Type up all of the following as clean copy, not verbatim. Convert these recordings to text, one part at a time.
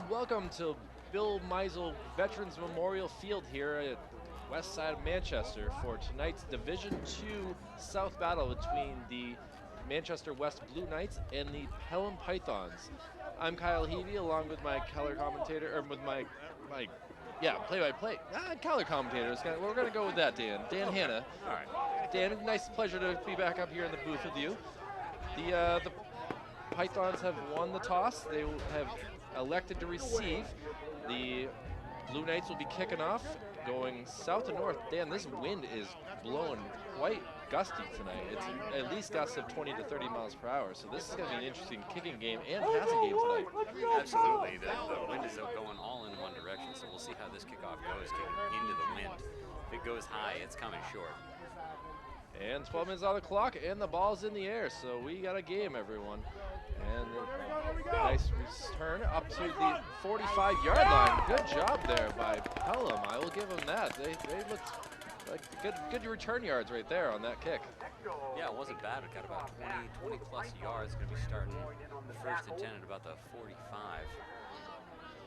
Welcome to Bill Meisel Veterans Memorial Field here at the west side of Manchester for tonight's Division II South battle between the Manchester West Blue Knights and the Pelham Pythons. I'm Kyle Heavey along with my color commentator, or with my play-by-play, color commentator. We're going to go with that, Dan Hanna. All right. Dan, nice pleasure to be back up here in the booth with you. The Pythons have won the toss. They have elected to receive. The Blue Knights will be kicking off, going south to north. Dan, this wind is blowing quite gusty tonight. It's at least gusts of 20 to 30 miles per hour. So this is going to be an interesting kicking game and passing game tonight. Absolutely. The wind is going all in one direction. So we'll see how this kickoff goes, kicking into the wind. If it goes high, it's coming short. And 12 minutes on the clock, and the ball's in the air. So we got a game, everyone. And a nice return up to the 45-yard line. Good job there by Pelham. I will give them that. They looked like good return yards right there on that kick. Yeah, it wasn't bad. It got about 20 plus yards. Going to be starting the first and 10 at about the 45.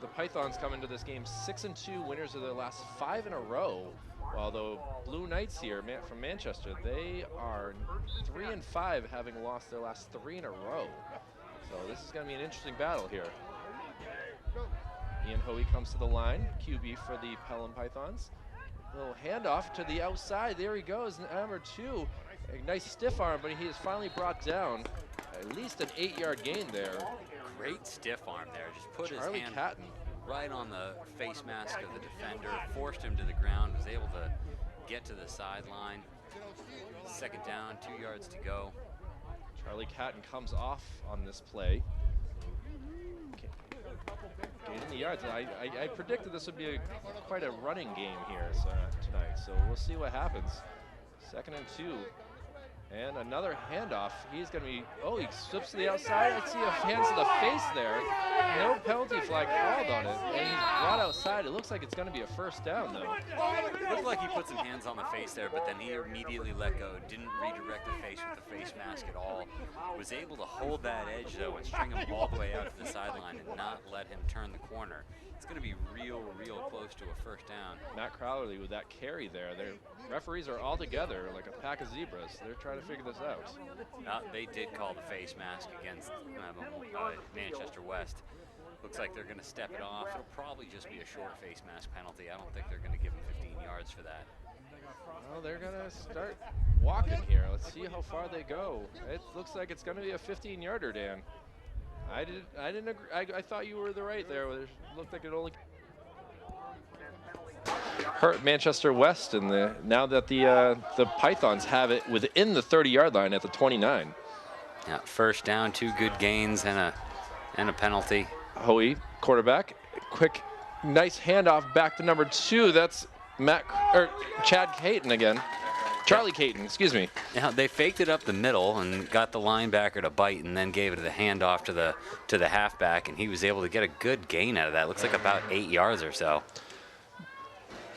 The Pythons come into this game 6-2, winners of their last 5 in a row. While the Blue Knights here from Manchester, they are 3-5, having lost their last 3 in a row. So this is going to be an interesting battle here. Ian Hoey comes to the line, QB for the Pelham Pythons. Little handoff to the outside. There he goes, number 2. A nice stiff arm, but he is finally brought down. At least an 8-yard gain there. Great stiff arm there. Just put Charlie his hand Catton right on the face mask of the defender, forced him to the ground, was able to get to the sideline. Second down, 2 yards to go. Charlie Catton comes off on this play. Gaining the yards. I predicted this would be quite a running game here tonight, so we'll see what happens. 2nd and 2. And another handoff. He's going to be, he slips to the outside. I see a hands to the face there. No penalty flag called on it. And he's brought outside. It looks like it's going to be a first down, though. It looked like he put some hands on the face there, but then he immediately let go. Didn't redirect the face with the face mask at all. Was able to hold that edge, though, and string him all the way out to the sideline and not let him turn the corner. It's going to be real close to a first down. Matt Crowley with that carry there. Their referees are all together like a pack of zebras. They're trying to figure this out. They did call the face mask against Manchester West. Looks like they're going to step it off. It'll probably just be a short face mask penalty. I don't think they're going to give him 15 yards for that. Well, they're going to start walking here. Let's see how far they go. It looks like it's going to be a 15-yarder, Dan. I didn't agree. I thought you were right there. It looked like it only hurt Manchester West, and now that the Pythons have it within the 30-yard line at the 29. Yeah, first down, 2 good gains and a penalty. Hoey, quarterback, quick, nice handoff back to number 2. That's Chad Caton again. Charlie Caton, excuse me. Now they faked it up the middle and got the linebacker to bite, and then gave it the handoff to the halfback, and he was able to get a good gain out of that. Looks like about 8 yards or so.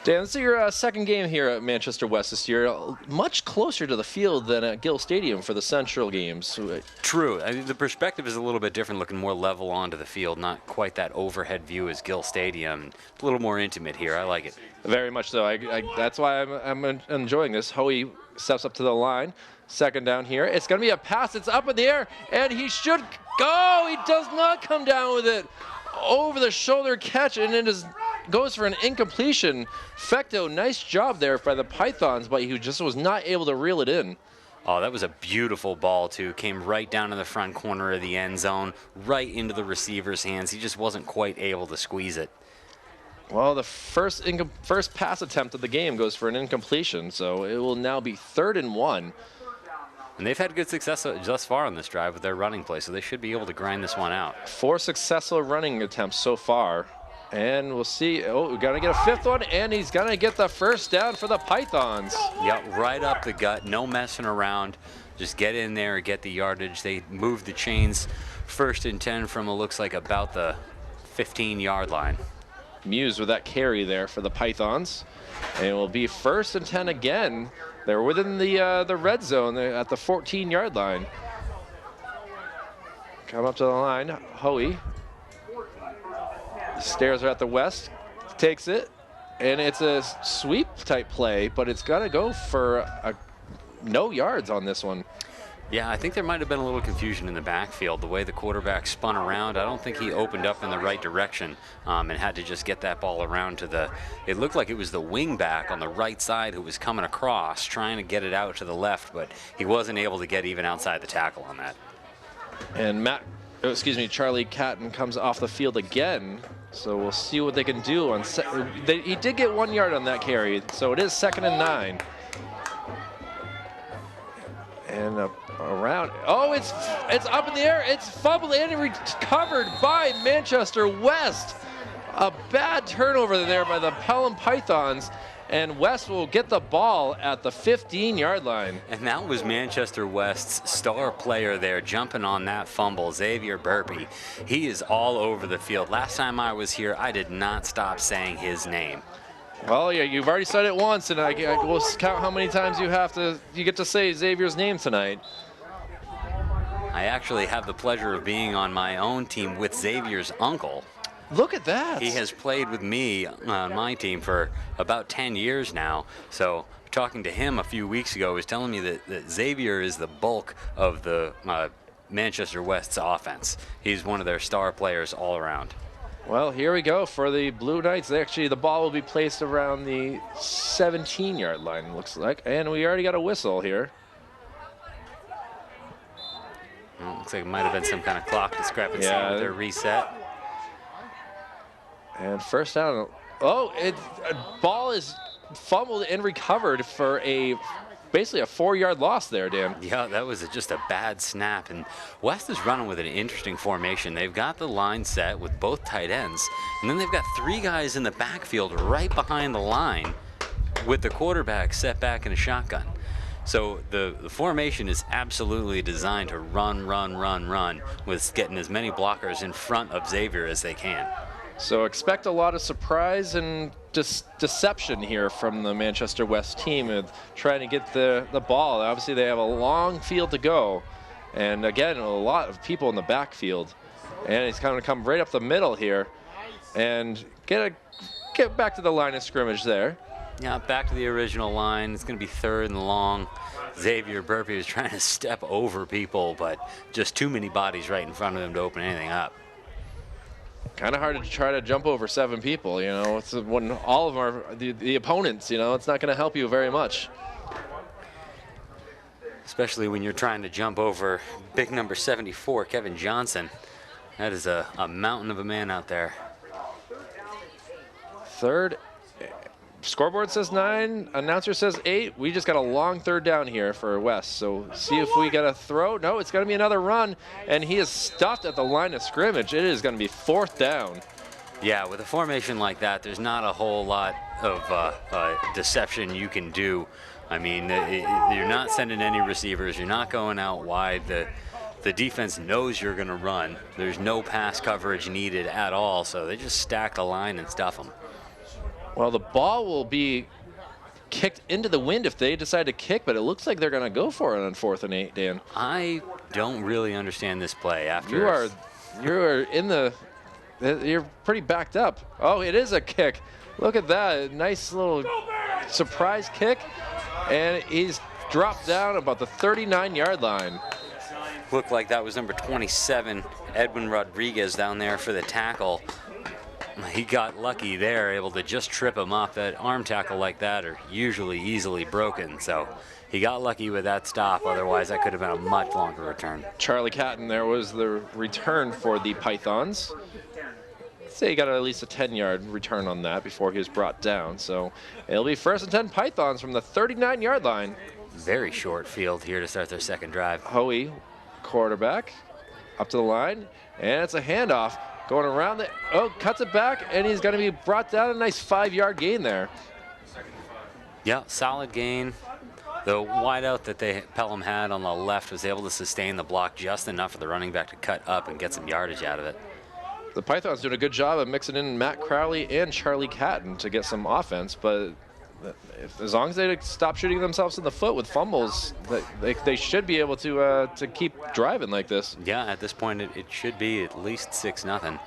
Dan, this is your second game here at Manchester West this year. Much closer to the field than at Gill Stadium for the Central games. True. I mean, the perspective is a little bit different, looking more level onto the field, not quite that overhead view as Gill Stadium. A little more intimate here. I like it. Very much so. That's why I'm enjoying this. Hoey steps up to the line. Second down here. It's going to be a pass. It's up in the air, and he should go. He does not come down with it. Over the shoulder catch, and it goes for an incompletion. Fecto, nice job there by the Pythons, but he just was not able to reel it in. Oh, that was a beautiful ball, too. Came right down to the front corner of the end zone, right into the receiver's hands. He just wasn't quite able to squeeze it. Well, the first pass attempt of the game goes for an incompletion, so it will now be 3rd and 1. And they've had good success thus far on this drive with their running play, so they should be able to grind this one out. 4 successful running attempts so far. And we'll see. Oh, we're going to get a 5th one, and he's going to get the first down for the Pythons. Yep, right up the gut, no messing around. Just get in there, get the yardage. They moved the chains 1st and 10 from what looks like about the 15-yard line. Muse with that carry there for the Pythons. And it will be 1st and 10 again. They're within the red zone. They're at the 14-yard line. Come up to the line. Hoey. Stairs are at the West. Takes it. And it's a sweep type play, but it's got to go for no yards on this one. Yeah, I think there might have been a little confusion in the backfield. The way the quarterback spun around, I don't think he opened up in the right direction and had to just get that ball around to the, it looked like it was the wing back on the right side who was coming across, trying to get it out to the left, but he wasn't able to get even outside the tackle on that. And Charlie Catton comes off the field again, so we'll see what they can do. He did get 1 yard on that carry, so it is 2nd and 9. And around, oh, it's up in the air, it's fumbled and recovered by Manchester West. A bad turnover there by the Pelham Pythons, and West will get the ball at the 15-yard line. And that was Manchester West's star player there jumping on that fumble, Xavier Burpee. He is all over the field. Last time I was here, I did not stop saying his name. Well, yeah, you've already said it once, and I will count how many times you get to say Xavier's name tonight. I actually have the pleasure of being on my own team with Xavier's uncle. Look at that. He has played with me on my team for about 10 years now. So talking to him a few weeks ago, he was telling me that Xavier is the bulk of the Manchester West's offense. He's one of their star players all around. Well, here we go for the Blue Knights. Actually, the ball will be placed around the 17-yard line, looks like. And we already got a whistle here. Well, looks like it might have been some kind of clock discrepancy with their reset. And first down. Oh, ball is fumbled and recovered for basically a 4-yard loss there, Dan. Yeah, that was just a bad snap. And West is running with an interesting formation. They've got the line set with both tight ends, and then they've got 3 guys in the backfield right behind the line with the quarterback set back in a shotgun. So the formation is absolutely designed to run, with getting as many blockers in front of Xavier as they can. So expect a lot of surprise and deception here from the Manchester West team with trying to get the ball. Obviously, they have a long field to go. And again, a lot of people in the backfield. And he's going to come right up the middle here and get back to the line of scrimmage there. Yeah, back to the original line. It's going to be 3rd and long. Xavier Burpee was trying to step over people, but just too many bodies right in front of him to open anything up. Kind of hard to try to jump over 7 people, you know. It's when all of the opponents, you know, it's not going to help you very much. Especially when you're trying to jump over big number 74, Kevin Johnson. That is a mountain of a man out there. 3rd. Scoreboard says 9, announcer says 8. We just got a long 3rd down here for West. So see if we get a throw. No, it's going to be another run, and he is stopped at the line of scrimmage. It is going to be 4th down. Yeah, with a formation like that, there's not a whole lot of deception you can do. I mean, you're not sending any receivers. You're not going out wide. The defense knows you're going to run. There's no pass coverage needed at all, so they just stack the line and stuff them. Well, the ball will be kicked into the wind if they decide to kick, but it looks like they're going to go for it on 4th and 8, Dan. I don't really understand this play after. You're in the, you're pretty backed up. Oh, it is a kick. Look at that, nice little surprise kick, and he's dropped down about the 39-yard line. Looked like that was number 27, Edwin Rodriguez, down there for the tackle. He got lucky there, able to just trip him up. That arm tackle like that are usually easily broken, so he got lucky with that stop. Otherwise, that could have been a much longer return. Charlie Catton there was the return for the Pythons. Say he got at least a 10-yard return on that before he was brought down. So it'll be 1st and 10 Pythons from the 39-yard line. Very short field here to start their second drive. Hoey, quarterback, up to the line, and it's a handoff. Going around the, cuts it back, and he's going to be brought down. A nice 5-yard gain there. Yeah, solid gain. The wideout that Pelham had on the left was able to sustain the block just enough for the running back to cut up and get some yardage out of it. The Pythons doing a good job of mixing in Matt Crowley and Charlie Catton to get some offense, but as long as they stop shooting themselves in the foot with fumbles, they should be able to keep driving like this. Yeah, at this point it should be at least 6-0.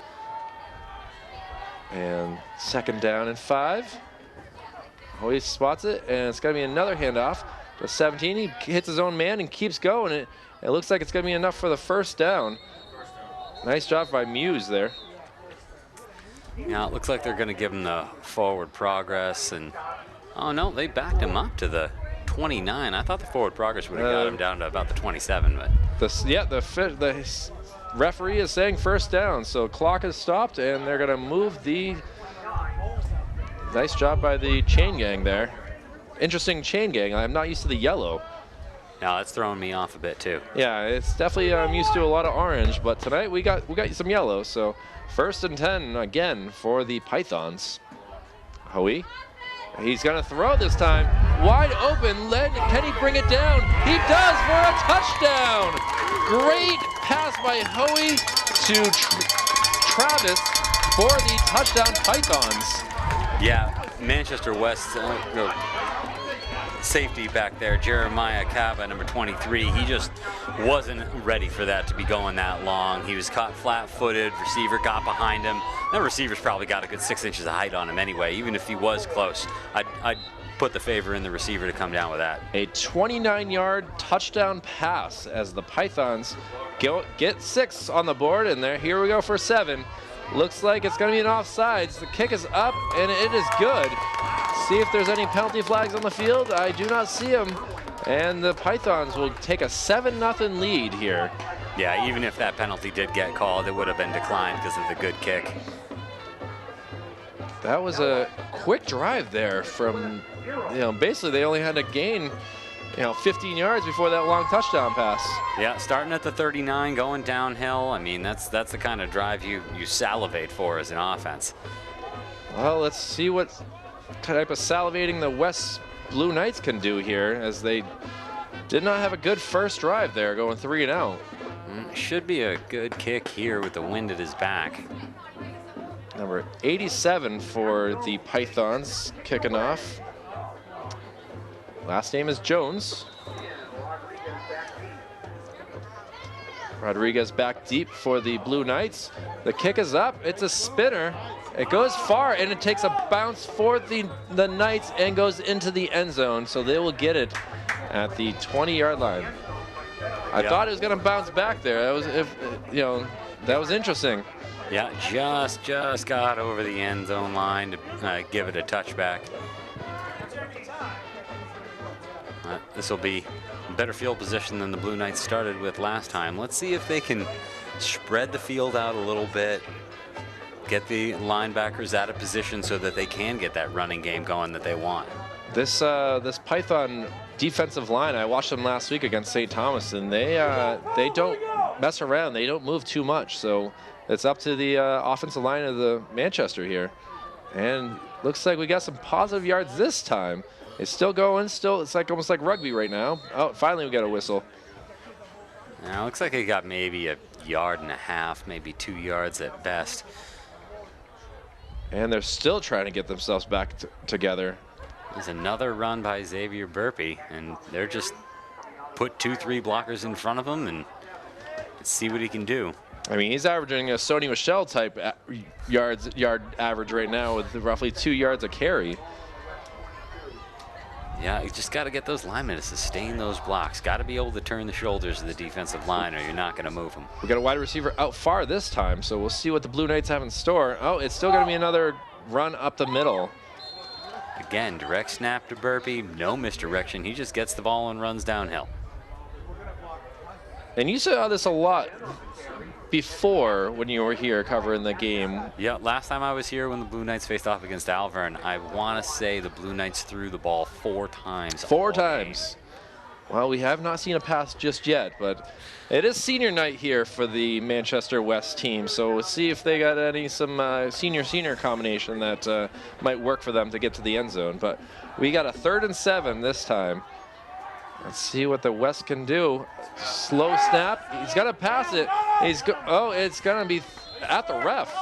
And 2nd down and 5. Hoey spots it, and it's going to be another handoff. The 17, he hits his own man and keeps going. It looks like it's going to be enough for the 1st down. Nice job by Muse there. Yeah, it looks like they're going to give him the forward progress, and oh no, they backed him up to the 29. I thought the forward progress would have got him down to about the 27, but the referee is saying 1st down, so clock is stopped, and they're going to move the. Nice job by the chain gang there. Interesting chain gang. I'm not used to the yellow. No, that's throwing me off a bit too. Yeah, it's definitely I'm used to a lot of orange, but tonight we got some yellow. So 1st and 10 again for the Pythons. Hoey, he's gonna throw this time, wide open. Can he bring it down? He does for a touchdown. Great pass by Hoey to Travis for the touchdown Pythons. Yeah, Manchester West safety back there, Jeremiah Cava, number 23, he just wasn't ready for that to be going that long. He was caught flat-footed, receiver got behind him. That receiver's probably got a good 6 inches of height on him anyway. Even if he was close, I'd put the favor in the receiver to come down with that. A 29-yard touchdown pass as the Pythons get 6 on the board, and here we go for 7. Looks like it's going to be an offsides. The kick is up, and it is good. See if there's any penalty flags on the field. I do not see them. And the Pythons will take a 7-0 lead here. Yeah, even if that penalty did get called, it would have been declined because of the good kick. That was a quick drive there from, basically they only had to gain 15 yards before that long touchdown pass. Yeah, starting at the 39, going downhill. I mean, that's the kind of drive you salivate for as an offense. Well, let's see what type of salivating the West Blue Knights can do here, as they did not have a good first drive there, going 3 and out. Should be a good kick here with the wind at his back. Number 87 for the Pythons kicking off. Last name is Jones. Rodriguez back deep for the Blue Knights. The kick is up. It's a spinner. It goes far, and it takes a bounce for the Knights and goes into the end zone. So they will get it at the 20-yard line. I thought it was going to bounce back there. That was, that was interesting. Yeah, just got over the end zone line to give it a touchback. This will be better field position than the Blue Knights started with last time. Let's see if they can spread the field out a little bit, get the linebackers out of position so that they can get that running game going that they want. This Python defensive line, I watched them last week against St. Thomas, and they don't mess around. They don't move too much. So it's up to the offensive line of the Manchester here. And looks like we got some positive yards this time. It's still going, it's like almost like rugby right now. Oh, finally we got a whistle. Now, looks like it got maybe 1.5 yards, maybe 2 yards at best. And they're still trying to get themselves back together. There's another run by Xavier Burpee, and they're just put 2-3 blockers in front of him and see what he can do. I mean, he's averaging a Sony Michel type yard average right now with roughly 2 yards a carry. Yeah, you just got to get those linemen to sustain those blocks. Got to be able to turn the shoulders of the defensive line, or you're not going to move them. We got a wide receiver out far this time, so we'll see what the Blue Knights have in store. Oh, it's still going to be another run up the middle. Again, direct snap to Burpee, no misdirection. He just gets the ball and runs downhill. And you saw this a lot before when you were here covering the game. Yeah, last time I was here when the Blue Knights faced off against Alvern, I want to say the Blue Knights threw the ball 4 times. 4 times. Well, we have not seen a pass just yet, but it is senior night here for the Manchester West team, so we'll see if they got some senior combination that might work for them to get to the end zone. But we got a 3rd and 7 this time. Let's see what the West can do. Slow snap. He's gonna pass it. It's gonna be at the ref.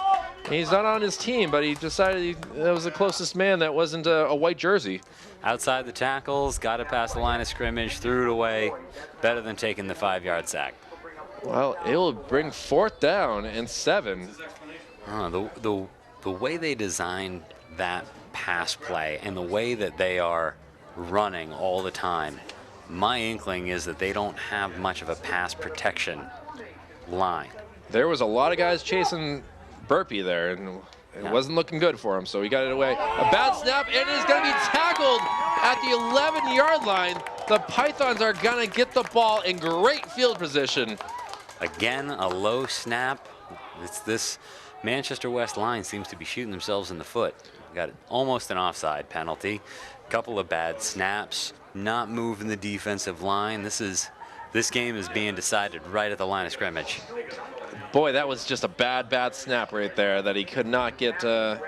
He's not on his team, but he decided that was the closest man that wasn't a white jersey. Outside the tackles, got to pass the line of scrimmage, threw it away. Better than taking the 5-yard sack. Well, it will bring 4th down and 7. The way they designed that pass play and the way that they are running all the time, my inkling is that they don't have much of a pass protection line. There was a lot of guys chasing Burpee there, and it wasn't looking good for him, so he got it away. A bad snap, and it's going to be tackled at the 11-yard line. The Pythons are going to get the ball in great field position. Again, a low snap. This Manchester West line seems to be shooting themselves in the foot. Got almost an offside penalty. Couple of bad snaps. Not moving the defensive line. This game is being decided right at the line of scrimmage. Boy, that was just a bad snap right there that he could not get the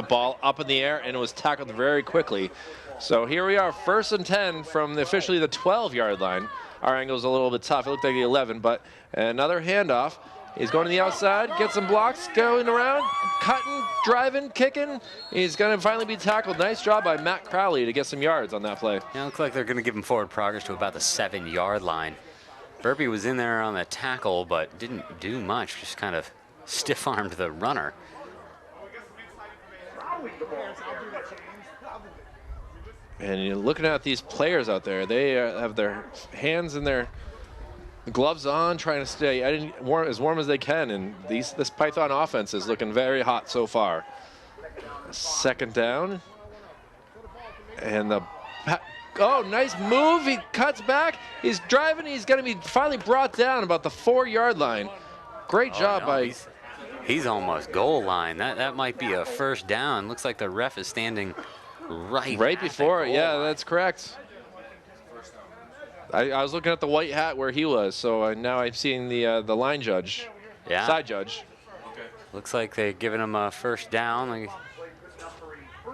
ball up in the air, and it was tackled very quickly. So here we are, 1st and 10 from officially the 12-yard line. Our angle's a little bit tough. It looked like the 11, but another handoff. He's going to the outside, get some blocks, going around, cutting, driving, kicking. He's going to finally be tackled. Nice job by Matt Crowley to get some yards on that play. Yeah, it looks like they're going to give him forward progress to about the 7-yard line. Burpee was in there on the tackle, but didn't do much, just kind of stiff-armed the runner. And you're looking at these players out there. They have their hands in their gloves on, trying to stay as warm as they can, and this Python offense is looking very hot so far. 2nd down, and nice move. He cuts back. He's driving. He's going to be finally brought down about the 4-yard line. Great job by. He's almost goal line. That might be a 1st down. Looks like the ref is standing right before it. Yeah, line. that's correct. I was looking at the white hat where he was, so now I'm seeing the line judge, side judge. Looks like they're giving him a 1st down.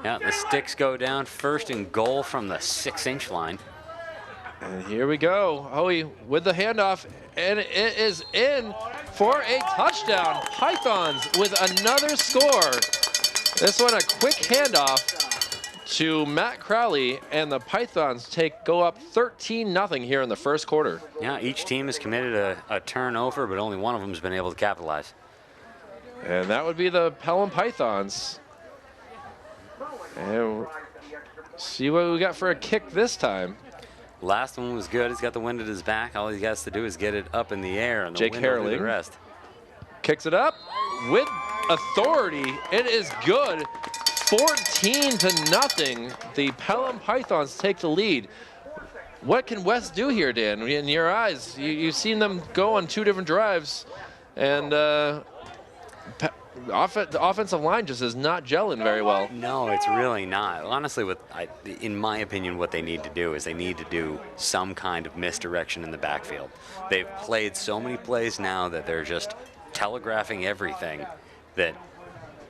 Yeah, the sticks go down. 1st and goal from the 6-inch line. And here we go. Hoey with the handoff, and it is in for a touchdown. Pythons with another score. This one a quick handoff to Matt Crowley, and the Pythons go up 13-0 here in the 1st quarter. Yeah, each team has committed a turnover, but only one of them has been able to capitalize. And that would be the Pelham Pythons. And see what we got for a kick this time. Last one was good. He's got the wind at his back. All he has to do is get it up in the air, and the Jake wind will do Herling the rest. Kicks it up with authority. It is good. 14-0. The Pelham Pythons take the lead. What can West do here, Dan? In your eyes, you've seen them go on 2 different drives, and the offensive line just is not gelling very well. No, it's really not. Honestly, in my opinion, what they need to do is they need to do some kind of misdirection in the backfield. They've played so many plays now that they're just telegraphing everything that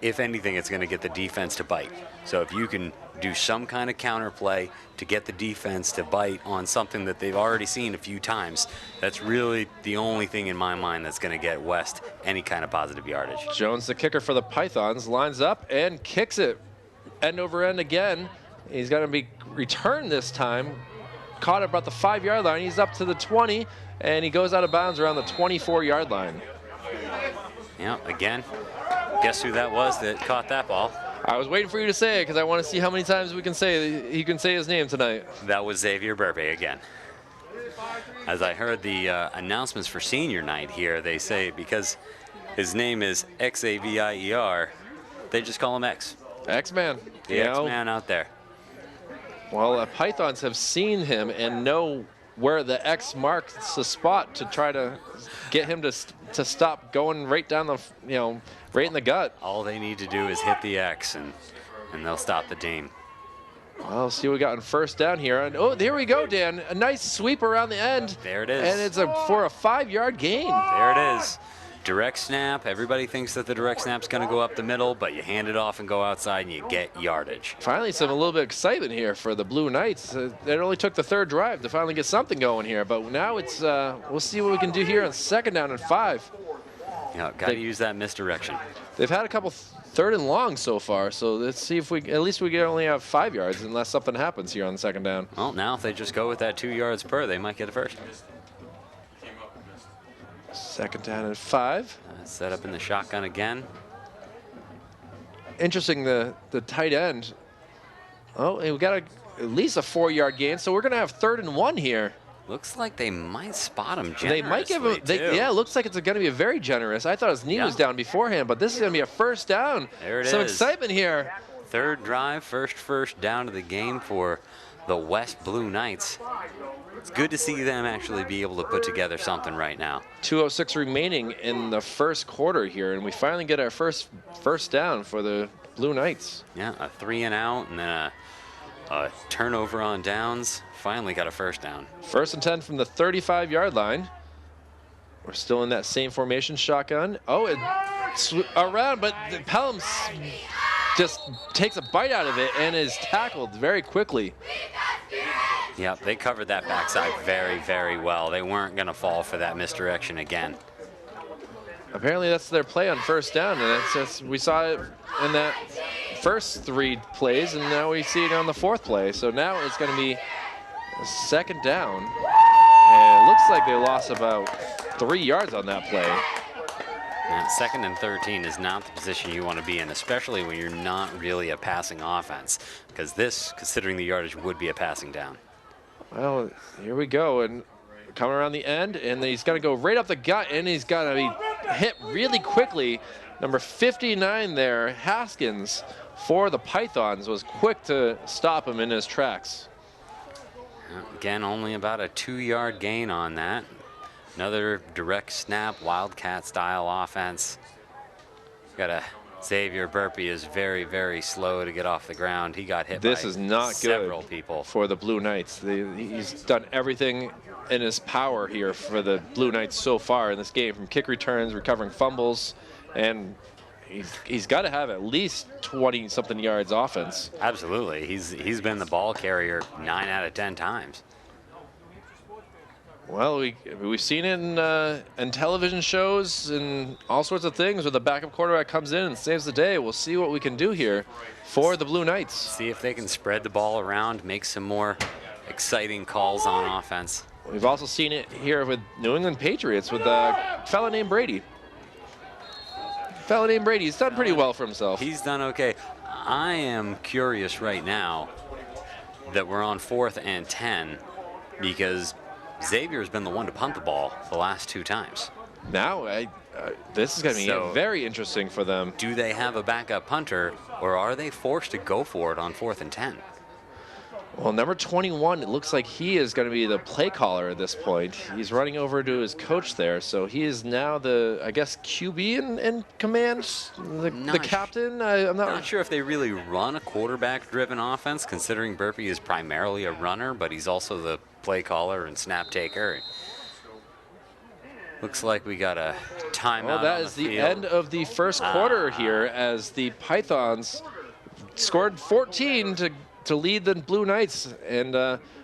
if anything, it's going to get the defense to bite. So if you can do some kind of counterplay to get the defense to bite on something that they've already seen a few times, that's really the only thing in my mind that's going to get West any kind of positive yardage. Jones, the kicker for the Pythons, lines up and kicks it end over end again. He's going to be returned this time. Caught about the 5-yard line. He's up to the 20, and he goes out of bounds around the 24-yard line. Yeah, again, guess who that was that caught that ball? I was waiting for you to say it because I want to see how many times we can say he can say his name tonight. That was Xavier Burpee again. As I heard the announcements for senior night here, they say because his name is Xavier, they just call him X. X-Man. The X-Man out there. Well, Pythons have seen him and know where the X marks the spot to try to get him to stop going right down the, right in the gut. All they need to do is hit the X, and they'll stop the team. Well, see what we got in first down here. And, oh, there we go, Dan. A nice sweep around the end. There it is. And it's for a 5-yard gain. There it is. Direct snap. Everybody thinks that the direct snap's going to go up the middle, but you hand it off and go outside and you get yardage. Finally, a little bit of excitement here for the Blue Knights. It only took the 3rd drive to finally get something going here, but now it's we'll see what we can do here on 2nd down and 5. Yeah, got to use that misdirection. They've had a couple 3rd and long so far, so let's see if at least we can only have 5 yards unless something happens here on 2nd down. Well, now if they just go with that 2 yards per, they might get a first. 2nd down and 5. Set up in the shotgun again. Interesting, the tight end. Oh, and we got at least a 4-yard gain, so we're going to have 3rd and 1 here. Looks like they might spot him generously. They might give him, yeah, it looks like it's going to be a very generous. I thought his knee was down beforehand, but this is going to be a 1st down. There it is. Some excitement here. 3rd drive, first down of the game for the West Blue Knights. It's good to see them actually be able to put together something right now. 2:06 remaining in the 1st quarter here, and we finally get our first down for the Blue Knights. Yeah, a 3 and out, and then a turnover on downs. Finally got a 1st down. 1st and 10 from the 35-yard line. We're still in that same formation, shotgun. Oh, it's around, but Pelham just takes a bite out of it and is tackled very quickly. Yep, they covered that backside very, very well. They weren't going to fall for that misdirection again. Apparently that's their play on 1st down, and we saw it in that first 3 plays, and now we see it on the 4th play. So now it's going to be a 2nd down, and it looks like they lost about 3 yards on that play. Now, 2nd and 13 is not the position you want to be in, especially when you're not really a passing offense, because this, considering the yardage, would be a passing down. Well, here we go, and coming around the end, and he's going to go right up the gut, and he's going to be hit really quickly. Number 59 there, Haskins, for the Pythons, was quick to stop him in his tracks. Again, only about a 2-yard gain on that. Another direct snap, Wildcat-style offense. Got a Xavier Burpee is very, very slow to get off the ground. He got hit by several people. For the Blue Knights. He's done everything in his power here for the Blue Knights so far in this game, from kick returns, recovering fumbles, and he's got to have at least 20-something yards offense. Absolutely. He's been the ball carrier 9 out of 10 times. Well, we've seen it in television shows and all sorts of things where the backup quarterback comes in and saves the day. We'll see what we can do here for the Blue Knights. See if they can spread the ball around, make some more exciting calls on offense. We've also seen it here with New England Patriots with a fella named Brady. He's done pretty well for himself. He's done okay. I am curious right now that we're on 4th and 10 because Xavier's been the one to punt the ball the last 2 times. Now, this is going to be very interesting for them. Do they have a backup punter, or are they forced to go for it on 4th and 10? Well, number 21, it looks like he is going to be the play caller at this point. He's running over to his coach there, so he is now the, I guess, QB in command, the captain. I'm not sure if they really run a quarterback-driven offense, considering Burpee is primarily a runner, but he's also the play caller and snap taker. Looks like we got a timeout. Well, that is the end of the first quarter here, as the Pythons scored 14 to lead the Blue Knights. And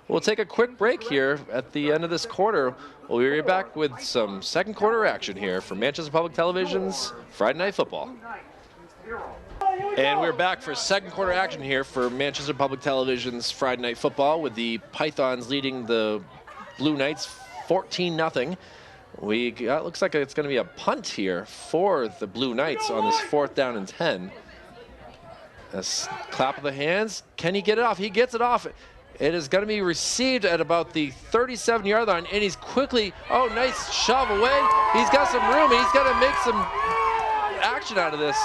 we'll take a quick break here at the end of this quarter. We'll be right back with some second quarter action here for Manchester Public Television's Friday Night Football. And we're back for second quarter action here for Manchester Public Television's Friday Night Football, with the Pythons leading the Blue Knights 14-0. Looks like it's going to be a punt here for the Blue Knights on this 4th down and 10. A clap of the hands. Can he get it off? He gets it off. It is going to be received at about the 37-yard line, and he's quickly, oh, nice shove away. He's got some room. He's got to make some action out of this.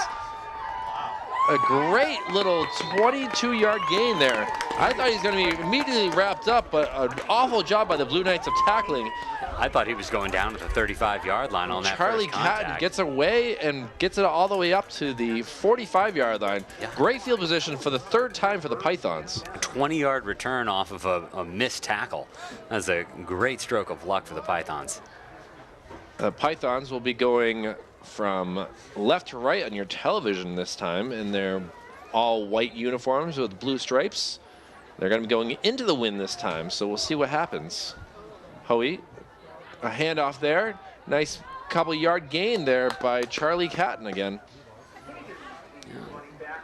A great little 22-yard gain there. I thought he was going to be immediately wrapped up, but an awful job by the Blue Knights of tackling. I thought he was going down at the 35-yard line on that Charlie first contact. Catton gets away and gets it all the way up to the 45-yard line. Yeah. Great field position for the 3rd time for the Pythons. A 20-yard return off of a missed tackle. That's a great stroke of luck for the Pythons. The Pythons will be going from left to right on your television this time in their all white uniforms with blue stripes. They're going to be going into the wind this time, so we'll see what happens. Hoey, a handoff there. Nice couple yard gain there by Charlie Catton again. Yeah.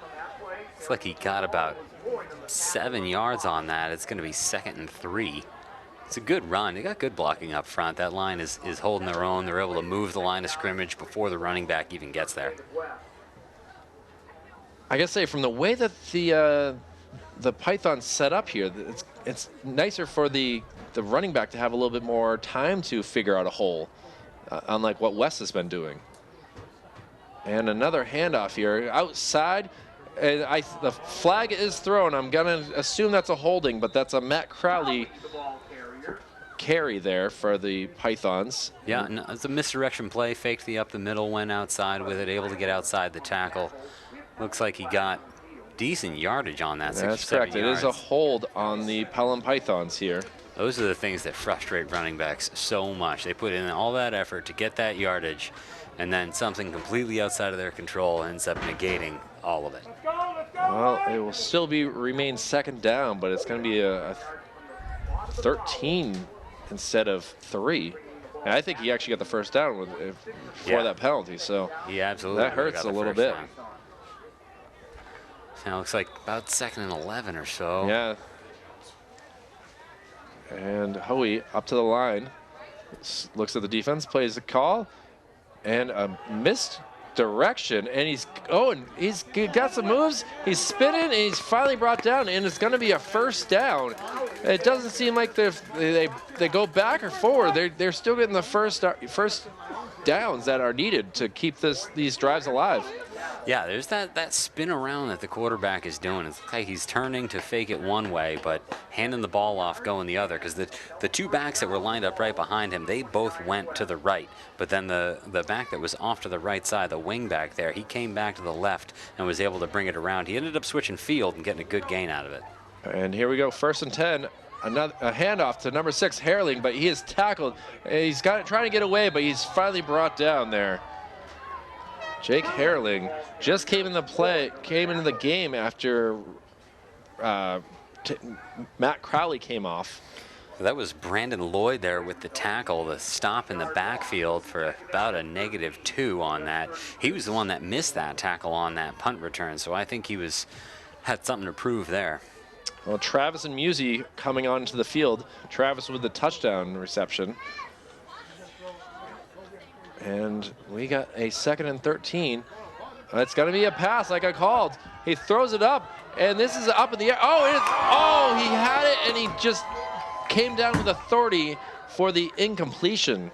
Looks like he got about 7 yards on that. It's going to be 2nd and 3. It's a good run. They got good blocking up front. That line is holding their own. They're able to move the line of scrimmage before the running back even gets there. I gotta say, from the way that the Pythons set up here, it's nicer for the running back to have a little bit more time to figure out a hole, unlike what West has been doing. And another handoff here outside. And the flag is thrown. I'm gonna assume that's a holding, but that's a Matt Crowley carry there for the Pythons. Yeah, no, it's a misdirection play. Faked the up the middle, went outside with it, able to get outside the tackle. Looks like he got decent yardage on that. That's correct. It is a hold on the Pelham Pythons here. Those are the things that frustrate running backs so much. They put in all that effort to get that yardage, and then something completely outside of their control ends up negating all of it. Well, it will still remain 2nd down, but it's going to be a 13 instead of 3. And I think he actually got the 1st down before that penalty, so he absolutely that hurts a little bit. Now looks like about 2nd and 11 or so. Yeah. And Hoey up to the line, looks at the defense, plays the call, and a missed direction, and he's got some moves. He's spinning, and he's finally brought down, and it's going to be a 1st down. It doesn't seem like they go back or forward. They're still getting the first downs that are needed to keep these drives alive. Yeah, there's that spin around that the quarterback is doing. It's like he's turning to fake it one way, but handing the ball off going the other, because the 2 backs that were lined up right behind him, they both went to the right. But then the back that was off to the right side, the wing back there, he came back to the left and was able to bring it around. He ended up switching field and getting a good gain out of it. And here we go, 1st and 10. A handoff to number 6, Herling, but he is tackled. He's trying to get away, but he's finally brought down there. Jake Herling just came into the game after Matt Crowley came off. That was Brandon Lloyd there with the tackle, the stop in the backfield for about a -2 on that. He was the one that missed that tackle on that punt return, so I think he had something to prove there. Well, Travis and Musey coming onto the field. Travis with the touchdown reception. And we got a 2nd and 13. It's going to be a pass like I called. He throws it up, and this is up in the air. Oh, he had it, and he just came down with authority for the incompletion.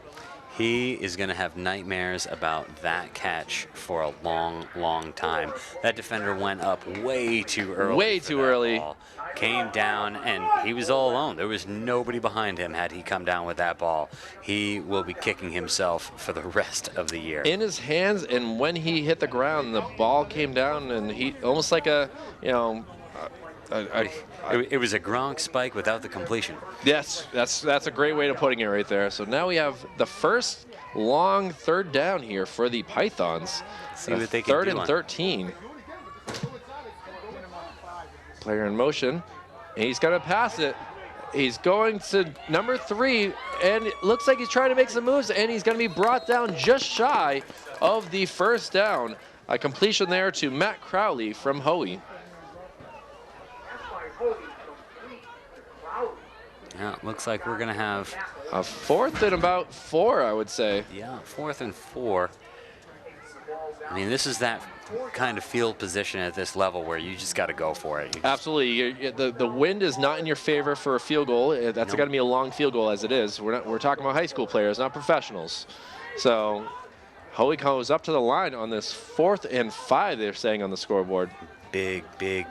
He is going to have nightmares about that catch for a long, long time. That defender went up way too early. Way too early. Ball. Came down, and he was all alone. There was nobody behind him had he come down with that ball. He will be kicking himself for the rest of the year. In his hands, and when he hit the ground, the ball came down, and he almost like a It was a Gronk spike without the completion. Yes, that's a great way of putting it right there. So now we have the first long third down here for the Pythons. See what they can do. Third and 13. Player in motion. And he's going to pass it. He's going to number 3, and it looks like he's trying to make some moves, and he's going to be brought down just shy of the first down. A completion there to Matt Crowley from Hoey. Yeah, looks like we're going to have a 4th and about 4, I would say. Yeah, 4th and 4. I mean, this is that kind of field position at this level where you just got to go for it. Absolutely. The wind is not in your favor for a field goal. That's got to be a long field goal as it is. We're talking about high school players, not professionals. So Hoey goes up to the line on this 4th and 5, they're saying on the scoreboard. Big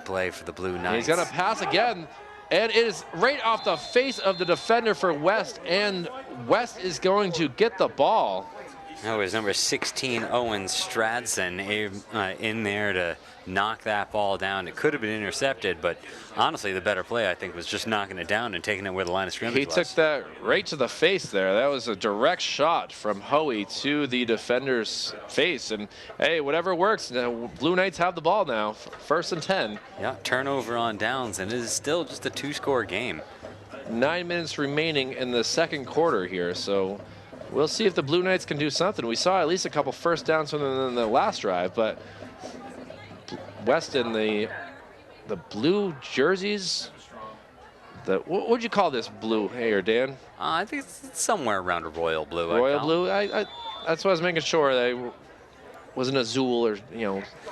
play for the Blue Knights. And he's going to pass again. And it is right off the face of the defender for West, and West is going to get the ball. That was number 16, Owen Stradson, in there to knock that ball down. It could have been intercepted, but honestly, the better play, I think, was just knocking it down and taking it where the line of scrimmage was. He took that right to the face there. That was a direct shot from Hoey to the defender's face. And, hey, whatever works. Blue Knights have the ball now, 1st and 10. Yeah, turnover on downs, and it is still just a 2-score game. 9 minutes remaining in the second quarter here, so we'll see if the Blue Knights can do something. We saw at least a couple first downs from them in the last drive, but West in the blue jerseys, what would you call this blue, hey or Dan? I think it's somewhere around a royal blue. Royal blue? That's what I was making sure. That wasn't azul or,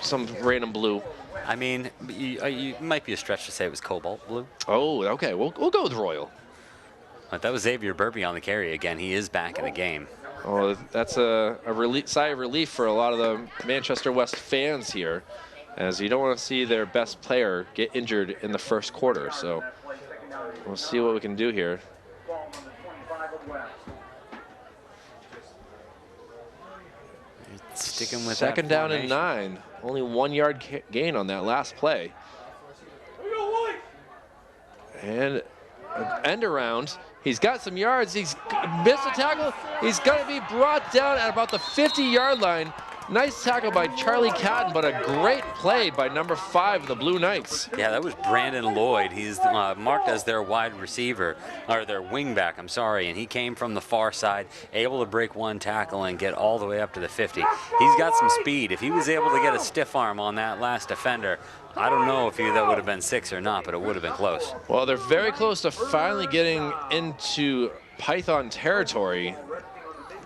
some random blue. I mean, you might be a stretch to say it was cobalt blue. Oh, okay. We'll go with royal. But that was Xavier Burpee on the carry again. He is back in the game. Oh, that's a sigh of relief for a lot of the Manchester West fans here, as you don't want to see their best player get injured in the first quarter. So we'll see what we can do here. Sticking with second down and 9. Only 1 yard gain on that last play. And an end around. He's got some yards. He's missed a tackle. He's going to be brought down at about the 50-yard line. Nice tackle by Charlie Catton, but a great play by number 5, the Blue Knights. Yeah, that was Brandon Lloyd. He's marked as their wide receiver, or their wingback, I'm sorry, and he came from the far side, able to break one tackle and get all the way up to the 50. He's got some speed. If he was able to get a stiff arm on that last defender, I don't know if that would have been 6 or not, but it would have been close. Well, they're very close to finally getting into Python territory.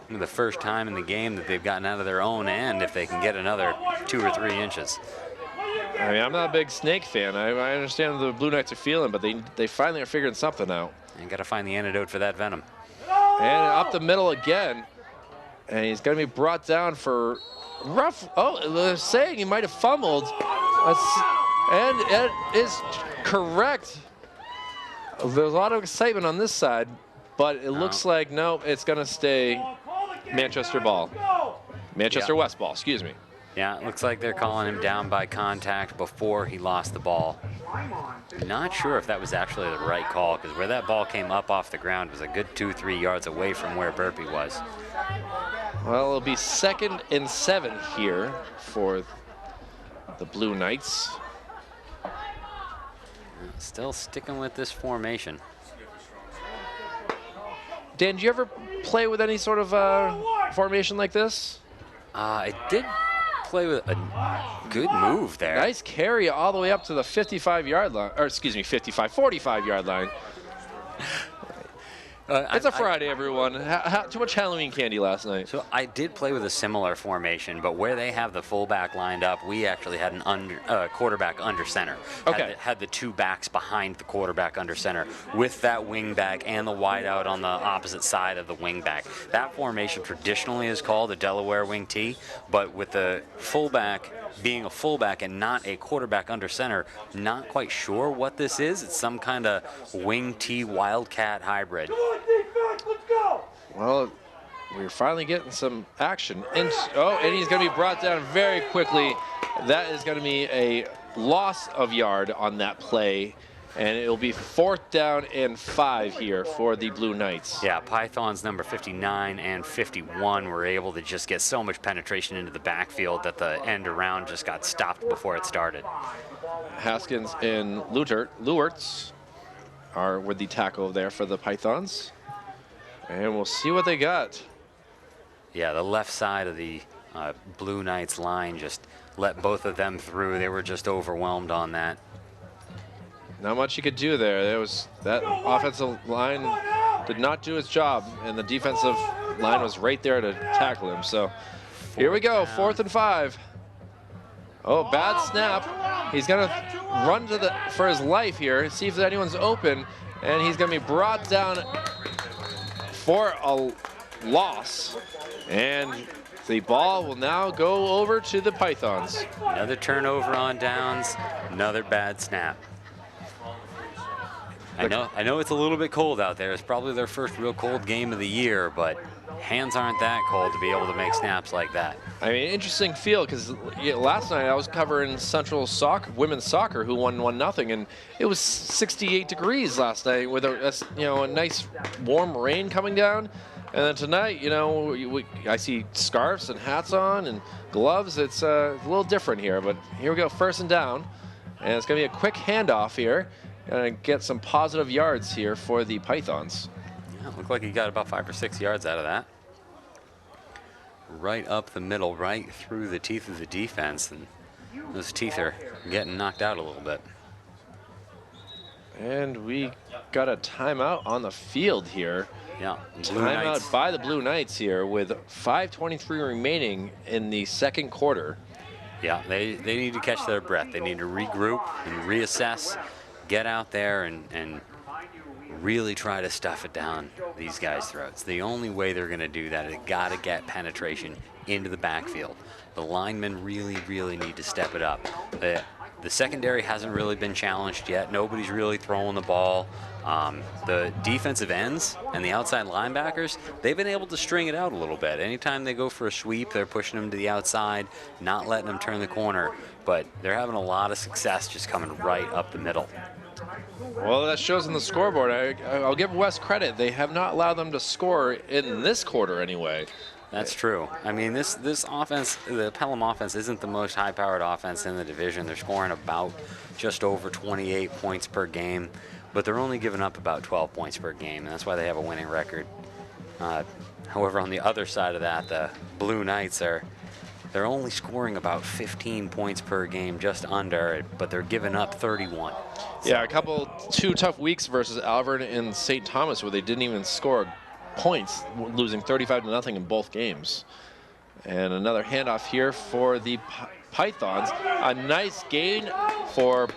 The first time in the game that they've gotten out of their own end, if they can get another 2 or 3 inches. I mean, I'm not a big snake fan. I understand the Blue Knights are feeling, but they finally are figuring something out. And got to find the antidote for that venom. And up the middle again. And he's going to be brought down for rough. Oh, they're saying he might have fumbled. And it is correct. There's a lot of excitement on this side, but it looks like, no, it's going to stay Manchester ball. Manchester West ball, excuse me. Yeah, it looks like they're calling him down by contact before he lost the ball. Not sure if that was actually the right call, because where that ball came up off the ground was a good 2-3 yards away from where Burpee was. Well, it'll be 2nd and 7 here for the Blue Knights. Still sticking with this formation. Dan, do you ever play with any sort of formation like this? I did play with a good move there. Nice carry all the way up to the 55-yard line, or excuse me, 45-yard line. It's a Friday, everyone. Too much Halloween candy last night. So I did play with a similar formation, but where they have the fullback lined up, we actually had an quarterback under center. Okay. Had the 2 backs behind the quarterback under center with that wing back and the wide out on the opposite side of the wing back. That formation traditionally is called a Delaware wing T, but with the fullback being a fullback and not a quarterback under center, not quite sure what this is. It's some kind of wing T Wildcat hybrid. Well, we're finally getting some action. And he's going to be brought down very quickly. That is going to be a loss of yard on that play, and it'll be 4th down and 5 here for the Blue Knights. Yeah, Pythons number 59 and 51 were able to just get so much penetration into the backfield that the end around just got stopped before it started. Haskins and Lewertz are with the tackle there for the Pythons. And we'll see what they got. Yeah, the left side of the Blue Knights line just let both of them through. They were just overwhelmed on that. Not much you could do there. That offensive line did not do its job, and the defensive line was right there to tackle him. So here we go, 4th and 5. Oh, bad snap. He's gonna run for his life here, see if anyone's open, and he's gonna be brought down for a loss. And the ball will now go over to the Pythons. Another turnover on downs, another bad snap. I know it's a little bit cold out there. It's probably their first real cold game of the year, but hands aren't that cold to be able to make snaps like that. I mean, interesting field, because last night I was covering Central women's soccer, who won 1-0, and it was 68 degrees last night with a nice warm rain coming down. And then tonight, I see scarves and hats on and gloves. It's a little different here, but here we go, 1st and down, and it's going to be a quick handoff here. And get some positive yards here for the Pythons. Yeah, it looked like he got about 5 or 6 yards out of that. Right up the middle, right through the teeth of the defense, and those teeth are getting knocked out a little bit. And we got a timeout on the field here. Yeah, timeout by the Blue Knights here with 5:23 remaining in the 2nd quarter. Yeah, they need to catch their breath. They need to regroup and reassess. Get out there and really try to stuff it down these guys' throats. The only way they're going to do that is got to get penetration into the backfield. The linemen really, really need to step it up. The secondary hasn't really been challenged yet. Nobody's really throwing the ball. The defensive ends and the outside linebackers, they've been able to string it out a little bit. Anytime they go for a sweep, they're pushing them to the outside, not letting them turn the corner. But they're having a lot of success just coming right up the middle. Well, that shows in the scoreboard. I'll give West credit. They have not allowed them to score in this quarter anyway. That's true. I mean, this offense, the Pelham offense, isn't the most high-powered offense in the division. They're scoring about just over 28 points per game, but they're only giving up about 12 points per game, and that's why they have a winning record. However, on the other side of that, the Blue Knights they're only scoring about 15 points per game, just under, but they're giving up 31. So. Yeah, two tough weeks versus Alvern and St. Thomas where they didn't even score points, losing 35-0 in both games. And another handoff here for the Pythons. A nice gain for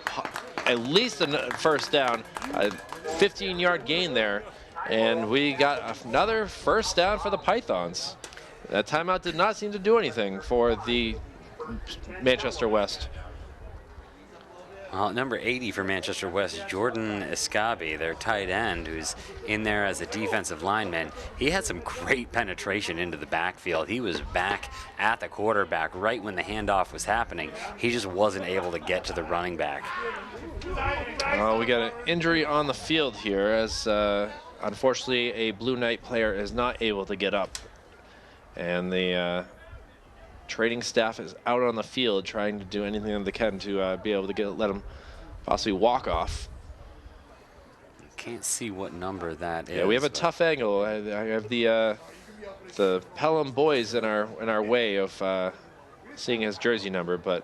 at least a 1st down, a 15-yard gain there. And we got another 1st down for the Pythons. That timeout did not seem to do anything for the Manchester West. Number 80 for Manchester West, Jordan Escabi, their tight end, who's in there as a defensive lineman. He had some great penetration into the backfield. He was back at the quarterback right when the handoff was happening. He just wasn't able to get to the running back. We got an injury on the field here as unfortunately a Blue Knight player is not able to get up. And the training staff is out on the field trying to do anything they can to be able to let him possibly walk off. Can't see what number that is. Yeah, we have a tough angle. I have the Pelham boys in our way of seeing his jersey number, but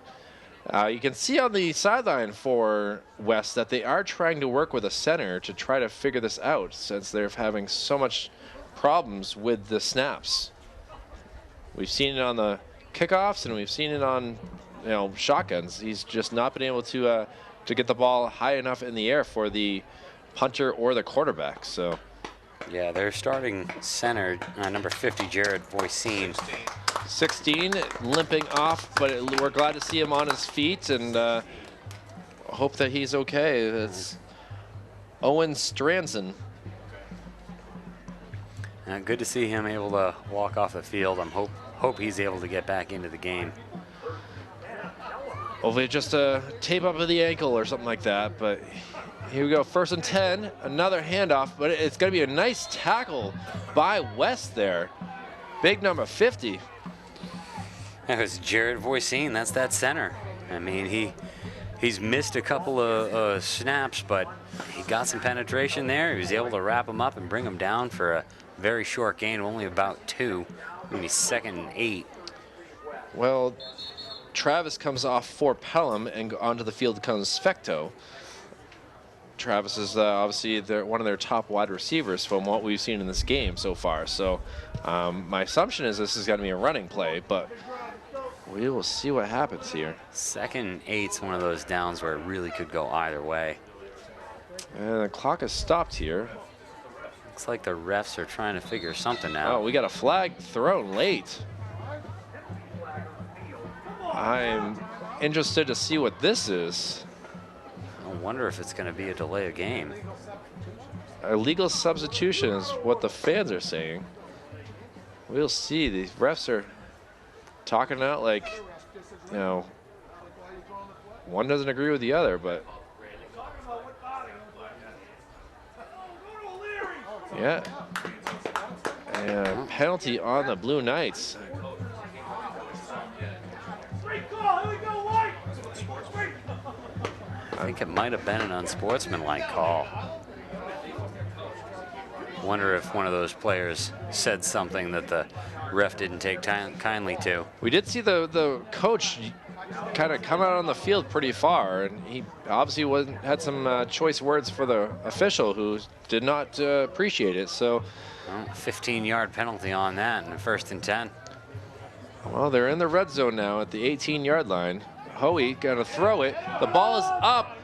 you can see on the sideline for West that they are trying to work with a center to try to figure this out since they're having so much problems with the snaps. We've seen it on the kickoffs and we've seen it on shotguns. He's just not been able to get the ball high enough in the air for the punter or the quarterback. So yeah, they're starting center number 50 Jared Voisin. 16 limping off, but we're glad to see him on his feet and hope that he's okay. That's Owen Stranson. Good to see him able to walk off the field. Hope he's able to get back into the game. Hopefully just a tape up of the ankle or something like that. But here we go, 1st and 10, another handoff, but it's going to be a nice tackle by West there. Big number 50. That was Jared Voisin. That's that center. I mean, he's missed a couple of snaps, but he got some penetration there. He was able to wrap him up and bring him down for a very short gain, only about 2. Maybe 2nd and 8. Well, Travis comes off for Pelham, and onto the field comes Fecto. Travis is obviously one of their top wide receivers from what we've seen in this game so far. So my assumption is this is going to be a running play, but we will see what happens here. 2nd and 8's one of those downs where it really could go either way. And the clock is stopped here. Looks like the refs are trying to figure something out. Oh, we got a flag thrown late. I'm interested to see what this is. I wonder if it's going to be a delay of game. Illegal substitution is what the fans are saying. We'll see. The refs are talking out like, you know, one doesn't agree with the other, but yeah. And penalty on the Blue Knights. I think it might have been an unsportsmanlike call. Wonder if one of those players said something that the ref didn't take kindly to. We did see the coach kind of come out on the field pretty far, and he obviously had some choice words for the official who did not appreciate it. So, well, 15-yard penalty on that, and 1st and 10. Well, they're in the red zone now at the 18-yard line. Hoey gonna throw it. The ball is up.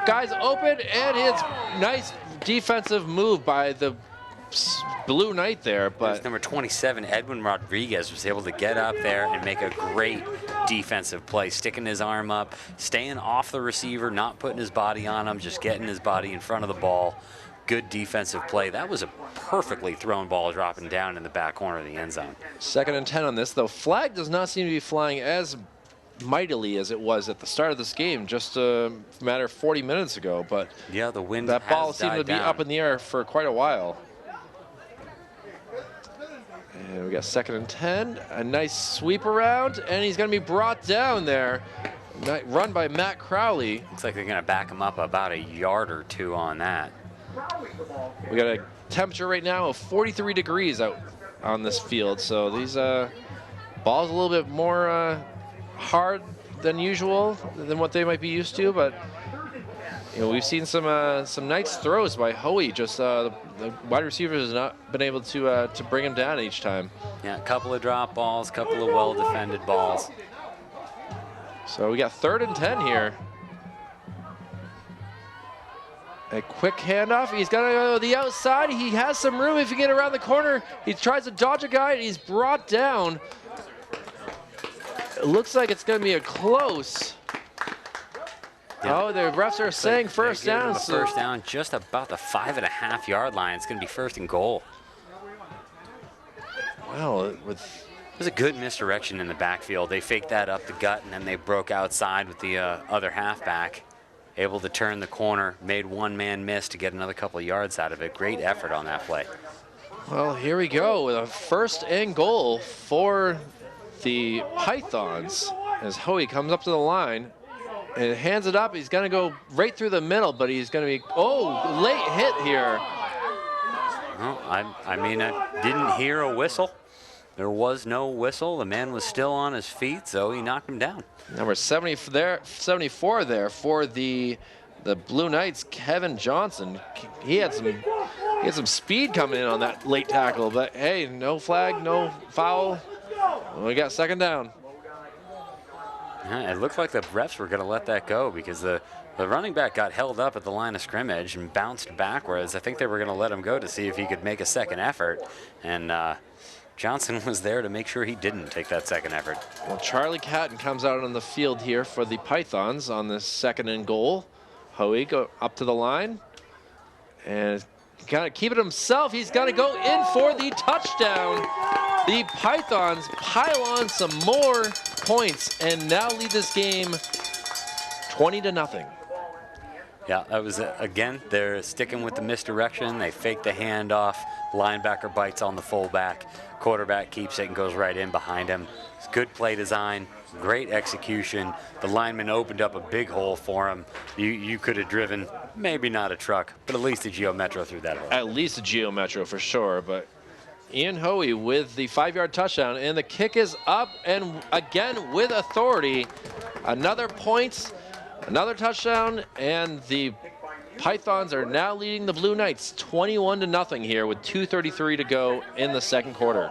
Guys open, and it's nice defensive move by the Blue Knight there. But number 27, Edwin Rodriguez, was able to get up there and make a great defensive play, sticking his arm up, staying off the receiver, not putting his body on him, just getting his body in front of the ball. Good defensive play. That was a perfectly thrown ball dropping down in the back corner of the end zone. 2nd and 10 on this, though. Flag does not seem to be flying as mightily as it was at the start of this game, just a matter of 40 minutes ago. But yeah, the wind that ball seemed to be up in the air for quite a while. And we got 2nd and 10, a nice sweep around, and he's going to be brought down there. Run by Matt Crowley. Looks like they're going to back him up about a yard or 2 on that. We got a temperature right now of 43 degrees out on this field, so these balls a little bit more hard than usual, than what they might be used to, but you know, we've seen some nice throws by Hoey. Just the wide receivers has not been able to bring him down each time. Yeah, a couple of drop balls, couple of well-defended balls. So we got 3rd and 10 here. A quick handoff. He's got to go to the outside. He has some room if you get around the corner. He tries to dodge a guy, and he's brought down. It looks like it's going to be a close. Yeah. Oh, the refs are saying first down. First down, just about the 5.5-yard line. It's going to be 1st and goal. Wow, it was a good misdirection in the backfield. They faked that up the gut, and then they broke outside with the other halfback. Able to turn the corner, made one man miss to get another couple of yards out of it. Great effort on that play. Well, here we go with a 1st and goal for the Pythons as Hoey comes up to the line and hands it up. He's going to go right through the middle, but he's going to be, oh, late hit here. Well, I mean, I didn't hear a whistle. There was no whistle. The man was still on his feet, so he knocked him down. Number 74 there for the Blue Knights, Kevin Johnson. He had some speed coming in on that late tackle, but hey, no flag, no foul. We got 2nd down. Yeah, it looked like the refs were going to let that go because the running back got held up at the line of scrimmage and bounced backwards. I think they were going to let him go to see if he could make a 2nd effort, and Johnson was there to make sure he didn't take that 2nd effort. Well, Charlie Catton comes out on the field here for the Pythons on this 2nd and goal. Hoey go up to the line and kind of keep it himself. He's got to go in for the touchdown. The Pythons pile on some more points and now lead this game 20-0. Yeah, that was, again, they're sticking with the misdirection. They fake the handoff. Linebacker bites on the fullback. Quarterback keeps it and goes right in behind him. It's good play design, great execution. The lineman opened up a big hole for him. You could have driven, maybe not a truck, but at least a Geo Metro through that hole. At least a Geo Metro for sure, but Ian Hoey with the 5-yard touchdown, and the kick is up, and again with authority. Another point, another touchdown, and the Pythons are now leading the Blue Knights 21-0 here with 2:33 to go in the second quarter.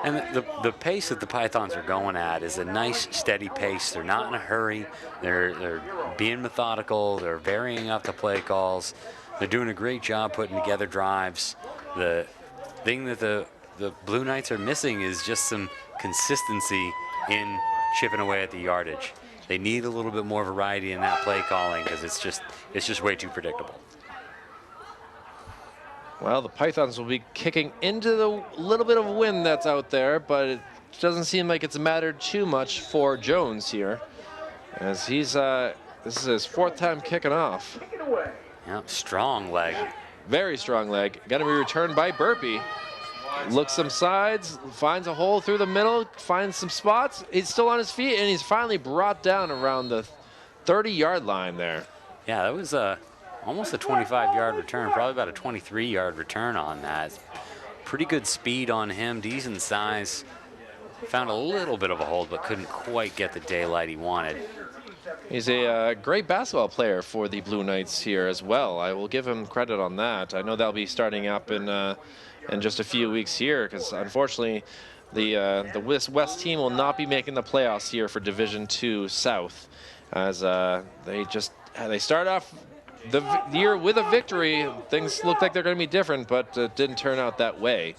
And the pace that the Pythons are going at is a nice, steady pace. They're not in a hurry. They're being methodical. They're varying up the play calls. They're doing a great job putting together drives. The thing that the Blue Knights are missing is just some consistency in chipping away at the yardage. They need a little bit more variety in that play calling because it's just way too predictable. Well, the Pythons will be kicking into the little bit of wind that's out there, but it doesn't seem like it's mattered too much for Jones here, as he's this is his 4th time kicking off. Yeah, strong leg. Very strong leg. Going to be returned by Burpee. Looks some sides, finds a hole through the middle, finds some spots. He's still on his feet, and he's finally brought down around the 30-yard line there. Yeah, that was almost a 25-yard return, probably about a 23-yard return on that. Pretty good speed on him, decent size. Found a little bit of a hold, but couldn't quite get the daylight he wanted. He's a great basketball player for the Blue Knights here as well. I will give him credit on that. I know they'll be starting up in just a few weeks here, because unfortunately the West team will not be making the playoffs here for Division II South, as they start off the year with a victory. Things look like they're going to be different, but it didn't turn out that way.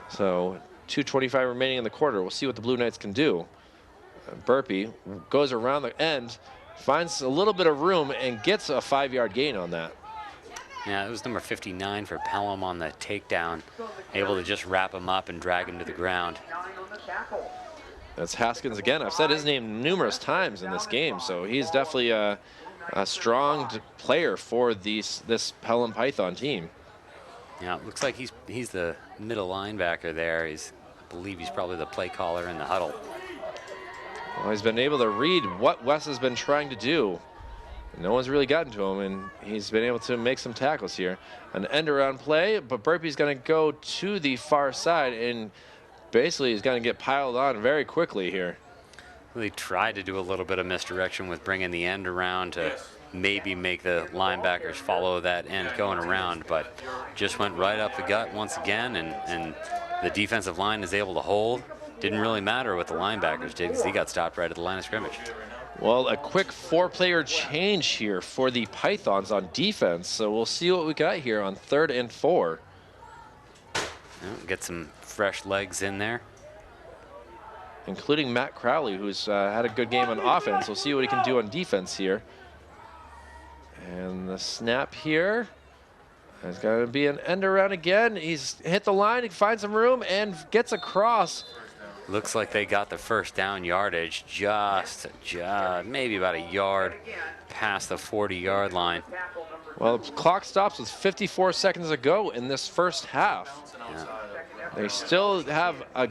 So 2:25 remaining in the quarter. We'll see what the Blue Knights can do. Burpee goes around the end, finds a little bit of room, and gets a 5-yard gain on that. Yeah, it was number 59 for Pelham on the takedown, able to just wrap him up and drag him to the ground. That's Haskins again. I've said his name numerous times in this game, so he's definitely a strong player for this Pelham Python team. Yeah, it looks like he's the middle linebacker there. I believe he's probably the play caller in the huddle. Well, he's been able to read what Wes has been trying to do. No one's really gotten to him, and he's been able to make some tackles here. An end-around play, but Burpee's going to go to the far side, and basically he's going to get piled on very quickly here. Really tried to do a little bit of misdirection with bringing the end around to maybe make the linebackers follow that end going around, but just went right up the gut once again, and the defensive line is able to hold. Didn't really matter what the linebackers did because he got stopped right at the line of scrimmage. Well, a quick 4-player change here for the Pythons on defense, so we'll see what we got here on 3rd and 4. Get some fresh legs in there, including Matt Crowley, who's had a good game on offense. We'll see what he can do on defense here. And the snap here is going to be an end around again. He's hit the line, he finds some room, and gets across. Looks like they got the first down yardage just maybe about a yard past the 40-yard line. Well, the clock stops with 54 seconds to go in this first half. Yeah. They still have a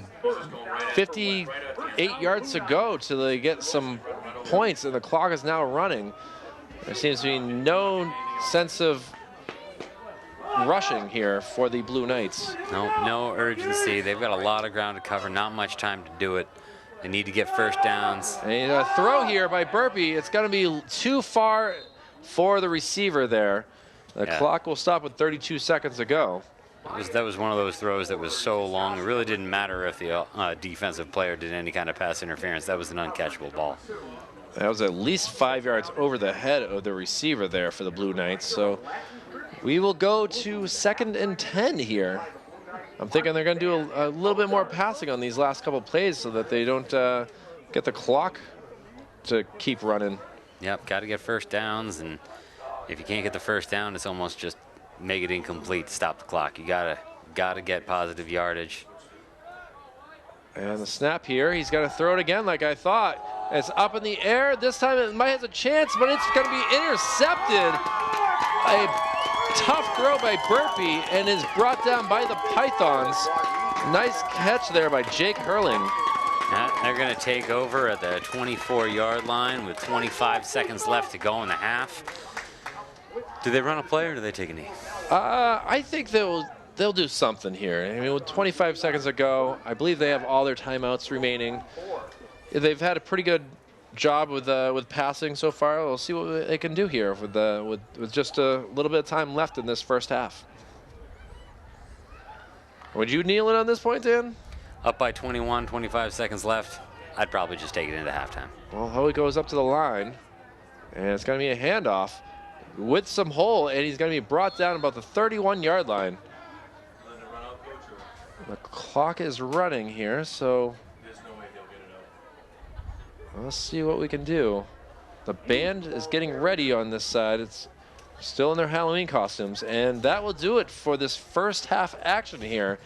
58 yards to go till they get some points, and the clock is now running. There seems to be no sense of rushing here for the Blue Knights. No urgency. They've got a lot of ground to cover, not much time to do it. They need to get first downs. And a throw here by Burpee. It's going to be too far for the receiver there. The clock will stop with 32 seconds to go. That was one of those throws that was so long, it really didn't matter if the defensive player did any kind of pass interference. That was an uncatchable ball. That was at least 5 yards over the head of the receiver there for the Blue Knights. So we will go to 2nd and 10 here. I'm thinking they're going to do a little bit more passing on these last couple plays so that they don't get the clock to keep running. Yep, got to get first downs, and if you can't get the first down, it's almost just make it incomplete to stop the clock. You gotta get positive yardage. And the snap here, he's going to throw it again like I thought. It's up in the air. This time it might have a chance, but it's going to be intercepted. A tough throw by Burpee and is brought down by the Pythons. Nice catch there by Jake Hurling. They're going to take over at the 24-yard line with 25 seconds left to go in the half. Do they run a play or do they take a knee? I think they'll do something here. I mean, with 25 seconds to go, I believe they have all their timeouts remaining. They've had a pretty good job with passing so far. We'll see what they can do here with just a little bit of time left in this first half. Would you kneel it on this point, Dan? Up by 21, 25 seconds left. I'd probably just take it into halftime. Well, Hoey goes up to the line, and it's going to be a handoff with some hole, and he's going to be brought down about the 31-yard line. The clock is running here, so let's see what we can do. The band is getting ready on this side. It's still in their Halloween costumes, and that will do it for this first half action here,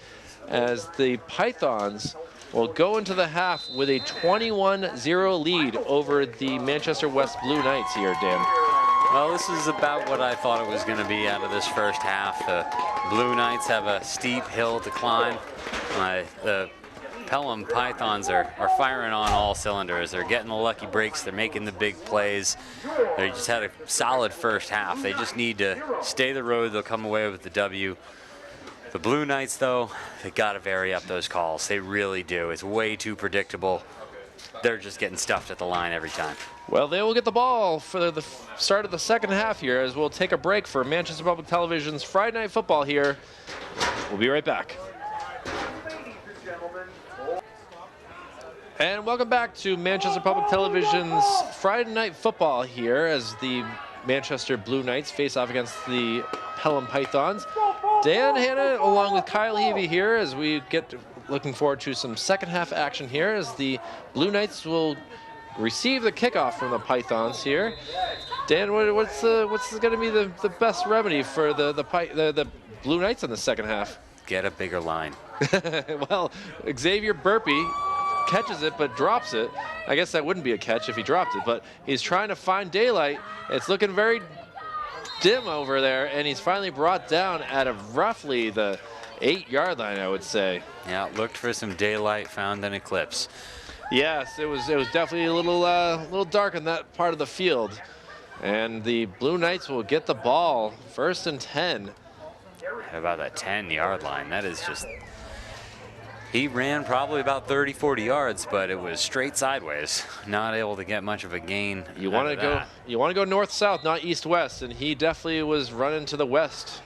as the Pythons will go into the half with a 21-0 lead over the Manchester West Blue Knights here, Dan. Well, this is about what I thought it was going to be out of this first half. The Blue Knights have a steep hill to climb. The Pelham Pythons are firing on all cylinders. They're getting the lucky breaks. They're making the big plays. They just had a solid first half. They just need to stay the road. They'll come away with the W. The Blue Knights, though, they got to vary up those calls. They really do. It's way too predictable. They're just getting stuffed at the line every time. Well, they will get the ball for the start of the second half here, as we'll take a break for Manchester Public Television's Friday Night Football here. We'll be right back. And welcome back to Manchester Public Television's Friday Night Football here, as the Manchester Blue Knights face off against the Pelham Pythons. Dan Hanna along with Kyle Heavey here, as we get looking forward to some second half action here, as the Blue Knights will receive the kickoff from the Pythons here. Dan, what's going to be the best remedy for the Blue Knights in the second half? Get a bigger line. Well, Xavier Burpee catches it but drops it. I guess that wouldn't be a catch if he dropped it, but he's trying to find daylight. It's looking very dim over there, and he's finally brought down at roughly the 8-yard line, I would say. Yeah, looked for some daylight, found an eclipse. Yes, it was definitely a little dark in that part of the field, and the Blue Knights will get the ball first and 10. How about that 10-yard line? That is just. He ran probably about 30, 40 yards, but it was straight sideways. Not able to get much of a gain. You want to go north-south, not east-west, and he definitely was running to the west.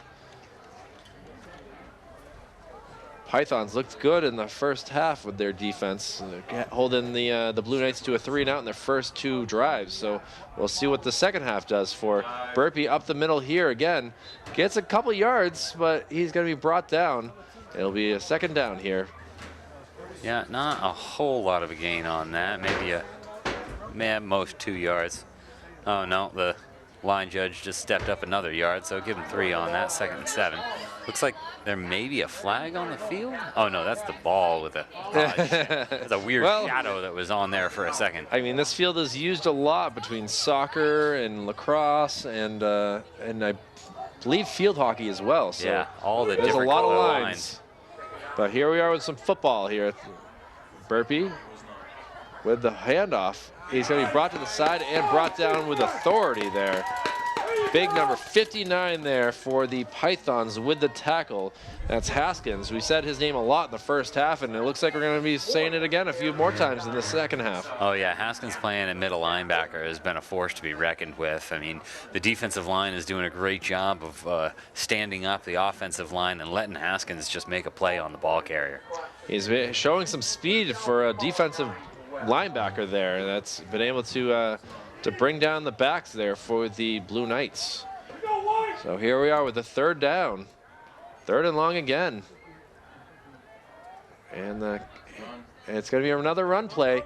Pythons looked good in the first half with their defense, holding the Blue Knights to a 3-and-out in their first 2 drives. So we'll see what the second half does for Burpee up the middle here again. Gets a couple yards, but he's going to be brought down. It'll be a second down here. Yeah, not a whole lot of a gain on that. Maybe at most 2 yards. Oh no, the line judge just stepped up another yard, so give him 3 on that, 2nd and 7. Looks like there may be a flag on the field. Oh no, that's the ball with a that's a weird shadow that was on there for a second. I mean, this field is used a lot between soccer and lacrosse and I believe field hockey as well. So yeah, all the there's different a lot of color lines. But here we are with some football here. Burpee with the handoff. He's going to be brought to the side and brought down with authority there. Big number 59 there for the Pythons with the tackle. That's Haskins. We said his name a lot in the first half, and it looks like we're going to be saying it again a few more times in the second half. Oh yeah, Haskins playing a middle linebacker has been a force to be reckoned with. I mean, the defensive line is doing a great job of standing up the offensive line and letting Haskins just make a play on the ball carrier. He's showing some speed for a defensive linebacker there. That's been able to bring down the backs there for the Blue Knights. So here we are with the third down. 3rd and long again. And it's going to be another run play.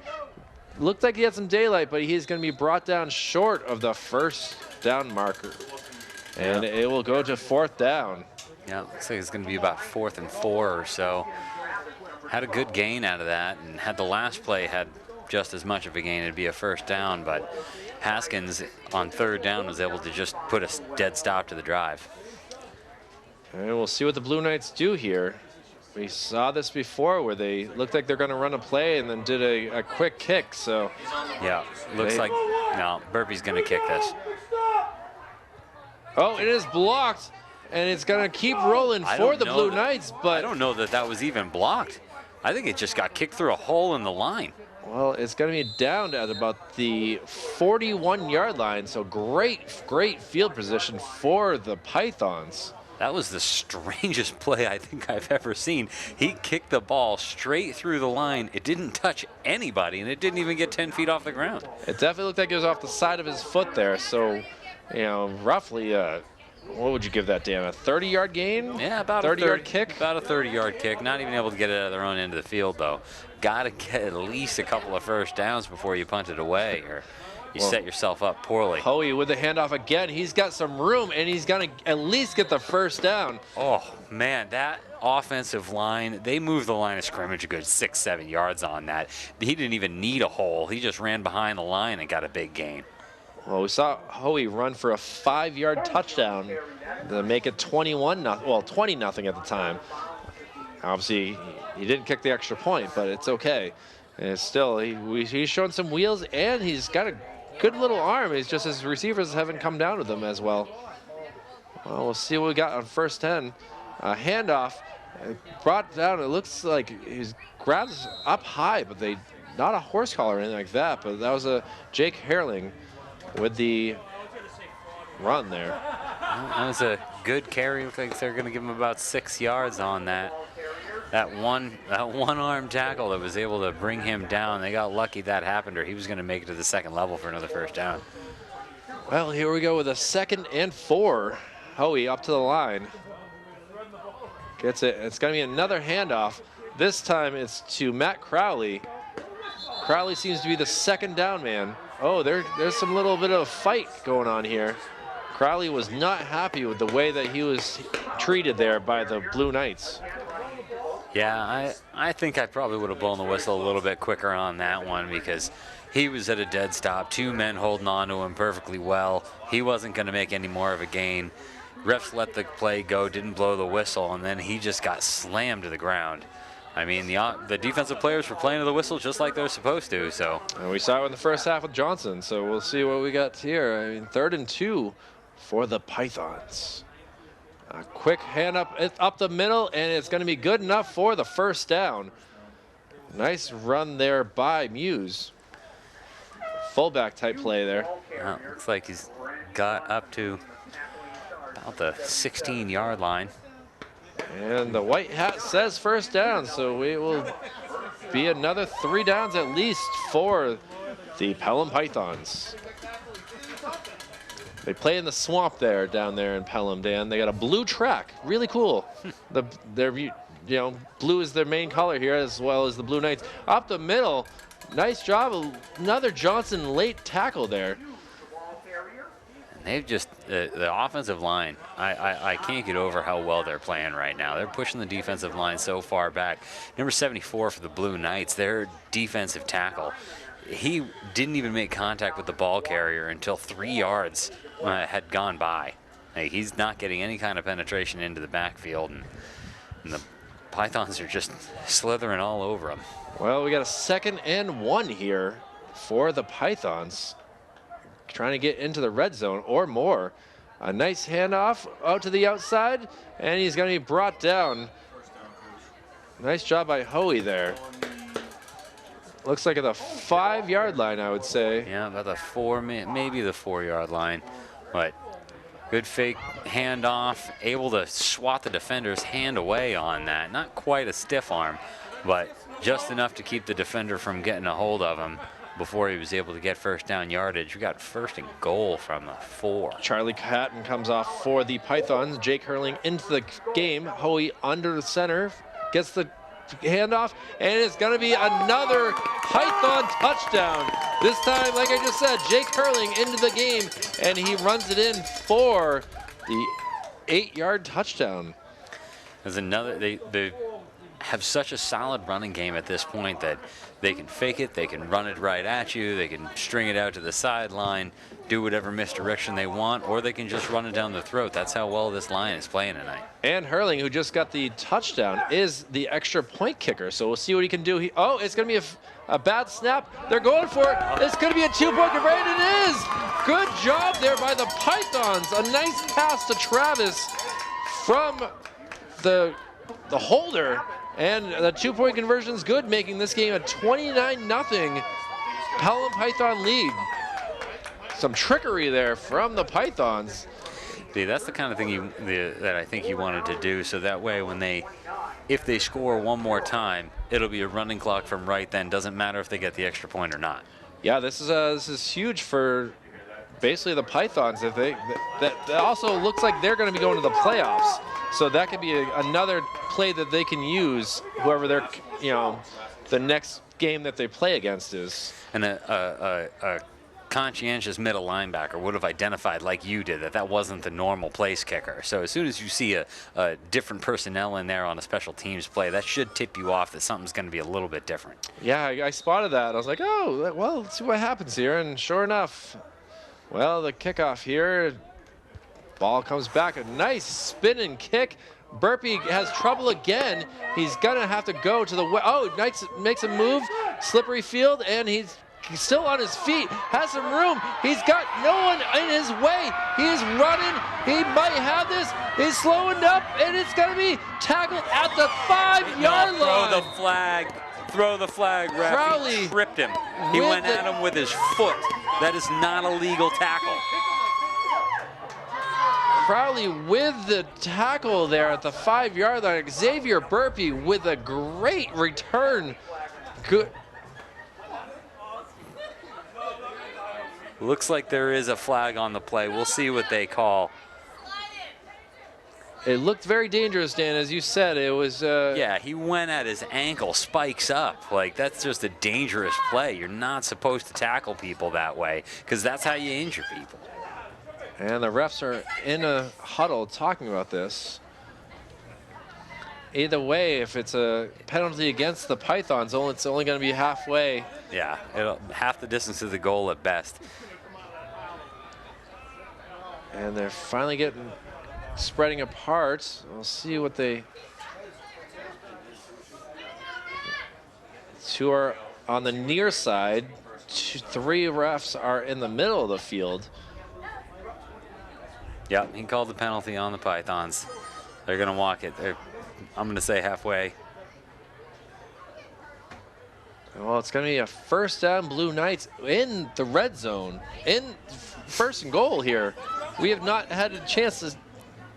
Looked like he had some daylight, but he's going to be brought down short of the first down marker. And it will go to 4th down. Yeah, looks like it's going to be about 4th and 4 or so. Had a good gain out of that, and had the last play had just as much of a gain. It'd be a first down, but Haskins on 3rd down was able to just put a dead stop to the drive. And we'll see what the Blue Knights do here. We saw this before where they looked like they're going to run a play and then did a quick kick. So yeah, looks like no, Burpee's going to kick this. Oh, it is blocked, and it's going to keep rolling for the Blue Knights. But I don't know that that was even blocked. I think it just got kicked through a hole in the line. Well, it's going to be down at about the 41-yard line. So great field position for the Pythons. That was the strangest play I think I've ever seen. He kicked the ball straight through the line. It didn't touch anybody, and it didn't even get 10 feet off the ground. It definitely looked like it was off the side of his foot there. So, you know, roughly, what would you give that, Dan? A 30-yard gain? Yeah, about 30-yard kick? About a 30-yard kick. Not even able to get it out of their own end of the field, though. Got to get at least a couple of first downs before you punt it away, or you set yourself up poorly. Hoey with the handoff again. He's got some room, and he's going to at least get the first down. Oh, man, that offensive line, they moved the line of scrimmage a good 6-7 yards on that. He didn't even need a hole. He just ran behind the line and got a big gain. Well, we saw Hoey run for a 5-yard touchdown to make it 21-0. Well, 20-0 at the time. Obviously, he didn't kick the extra point, but it's okay. And still, he's showing some wheels, and he's got a good little arm. It's just his receivers haven't come down with him as well. Well, we'll see what we got on 1st 10. Handoff brought down. It looks like he's grabbed up high, but not a horse collar or anything like that. But that was a Jake Herling with the run there. That was a good carry. Looks like they're going to give him about 6 yards on that. That one-arm tackle that was able to bring him down. They got lucky that happened, or he was going to make it to the 2nd level for another first down. Well, here we go with a 2nd and 4. Hoey up to the line. Gets it. It's going to be another handoff. This time it's to Matt Crowley. Crowley seems to be the 2nd down man. Oh, there's some little bit of a fight going on here. Crowley was not happy with the way that he was treated there by the Blue Knights. Yeah, I think I probably would have blown the whistle a little bit quicker on that one because he was at a dead stop. 2 men holding on to him perfectly well. He wasn't going to make any more of a gain. Refs let the play go, didn't blow the whistle, and then he just got slammed to the ground. I mean, the defensive players were playing to the whistle just like they're supposed to. So. And we saw it in the first half with Johnson, so we'll see what we got here. I mean, 3rd and 2 for the Pythons. A quick hand up the middle, and it's going to be good enough for the first down. Nice run there by Muse. Fullback type play there. Looks like he's got up to about the 16-yard line. And the white hat says first down, so we will be another 3 downs at least for the Pelham Pythons. They play in the swamp down there in Pelham, Dan. They got a blue track, really cool. Blue is their main color here, as well as the Blue Knights. Up the middle, nice job. Another Johnson late tackle there. They've just, the offensive line, I can't get over how well they're playing right now. They're pushing the defensive line so far back. Number 74 for the Blue Knights, their defensive tackle. He didn't even make contact with the ball carrier until 3 yards had gone by. He's not getting any kind of penetration into the backfield, and the Pythons are just slithering all over him. Well, we got a 2nd and 1 here for the Pythons. Trying to get into the red zone or more. A nice handoff out to the outside, and he's going to be brought down. Nice job by Hoey there. Looks like at the 5-yard line, I would say. Yeah, about the 4, maybe the 4-yard line. But good fake handoff, able to swat the defender's hand away on that. Not quite a stiff arm, but just enough to keep the defender from getting a hold of him before he was able to get first down yardage. We got 1st and goal from the 4. Charlie Catton comes off for the Pythons. Jake Herling into the game. Hoey under the center, gets the handoff, and it's going to be another Python touchdown. This time, like I just said, Jake Herling into the game, and he runs it in for the 8-yard touchdown. There's another, the have such a solid running game at this point that they can fake it, they can run it right at you, they can string it out to the sideline, do whatever misdirection they want, or they can just run it down the throat. That's how well this line is playing tonight. And Hurling, who just got the touchdown, is the extra point kicker. So we'll see what he can do. Oh, it's going to be a bad snap. They're going for it. It's going to be a 2-point conversion. It is. Good job there by the Pythons. A nice pass to Travis from the holder. And the 2-point conversion is good, making this game a 29-0 Pelham Python lead. Some trickery there from the Pythons. See, that's the kind of thing that I think you wanted to do, so that way if they score one more time, it'll be a running clock from right then. Doesn't matter if they get the extra point or not. Yeah, this is huge for basically the Pythons. If that also looks like they're going to be going to the playoffs, so that could be another play that they can use. Whoever their the next game that they play against is. And a conscientious middle linebacker would have identified, like you did, that wasn't the normal place kicker. So as soon as you see a different personnel in there on a special teams play, that should tip you off that something's going to be a little bit different. Yeah, I spotted that. I was like, oh, well, let's see what happens here. And sure enough, well, the kickoff here, ball comes back, a nice spinning kick. Burpee has trouble again. He's going to have to go to the Knights makes a move, slippery field, and he's still on his feet, has some room. He's got no one in his way. He's running. He might have this. He's slowing up, and it's going to be tackled at the 5-yard line. Throw the flag. Throw the flag, ref. Crowley he tripped him. He went at him with his foot. That is not a legal tackle. Crowley with the tackle there at the 5-yard line. Xavier Burpee with a great return. Good. Looks like there is a flag on the play. We'll see what they call. It looked very dangerous, Dan, as you said. It was. Yeah, he went at his ankle, spikes up. Like, that's just a dangerous play. You're not supposed to tackle people that way, because that's how you injure people. And the refs are in a huddle talking about this. Either way, if it's a penalty against the Pythons, it's only going to be halfway. Yeah, half the distance to the goal at best. And they're finally spreading apart. We'll see what they. Two are on the near side. 3 refs are in the middle of the field. Yep, he called the penalty on the Pythons. They're going to walk it. I'm going to say halfway. Well, it's going to be a first down, Blue Knights in the red zone, in first and goal here. We have not had a chance to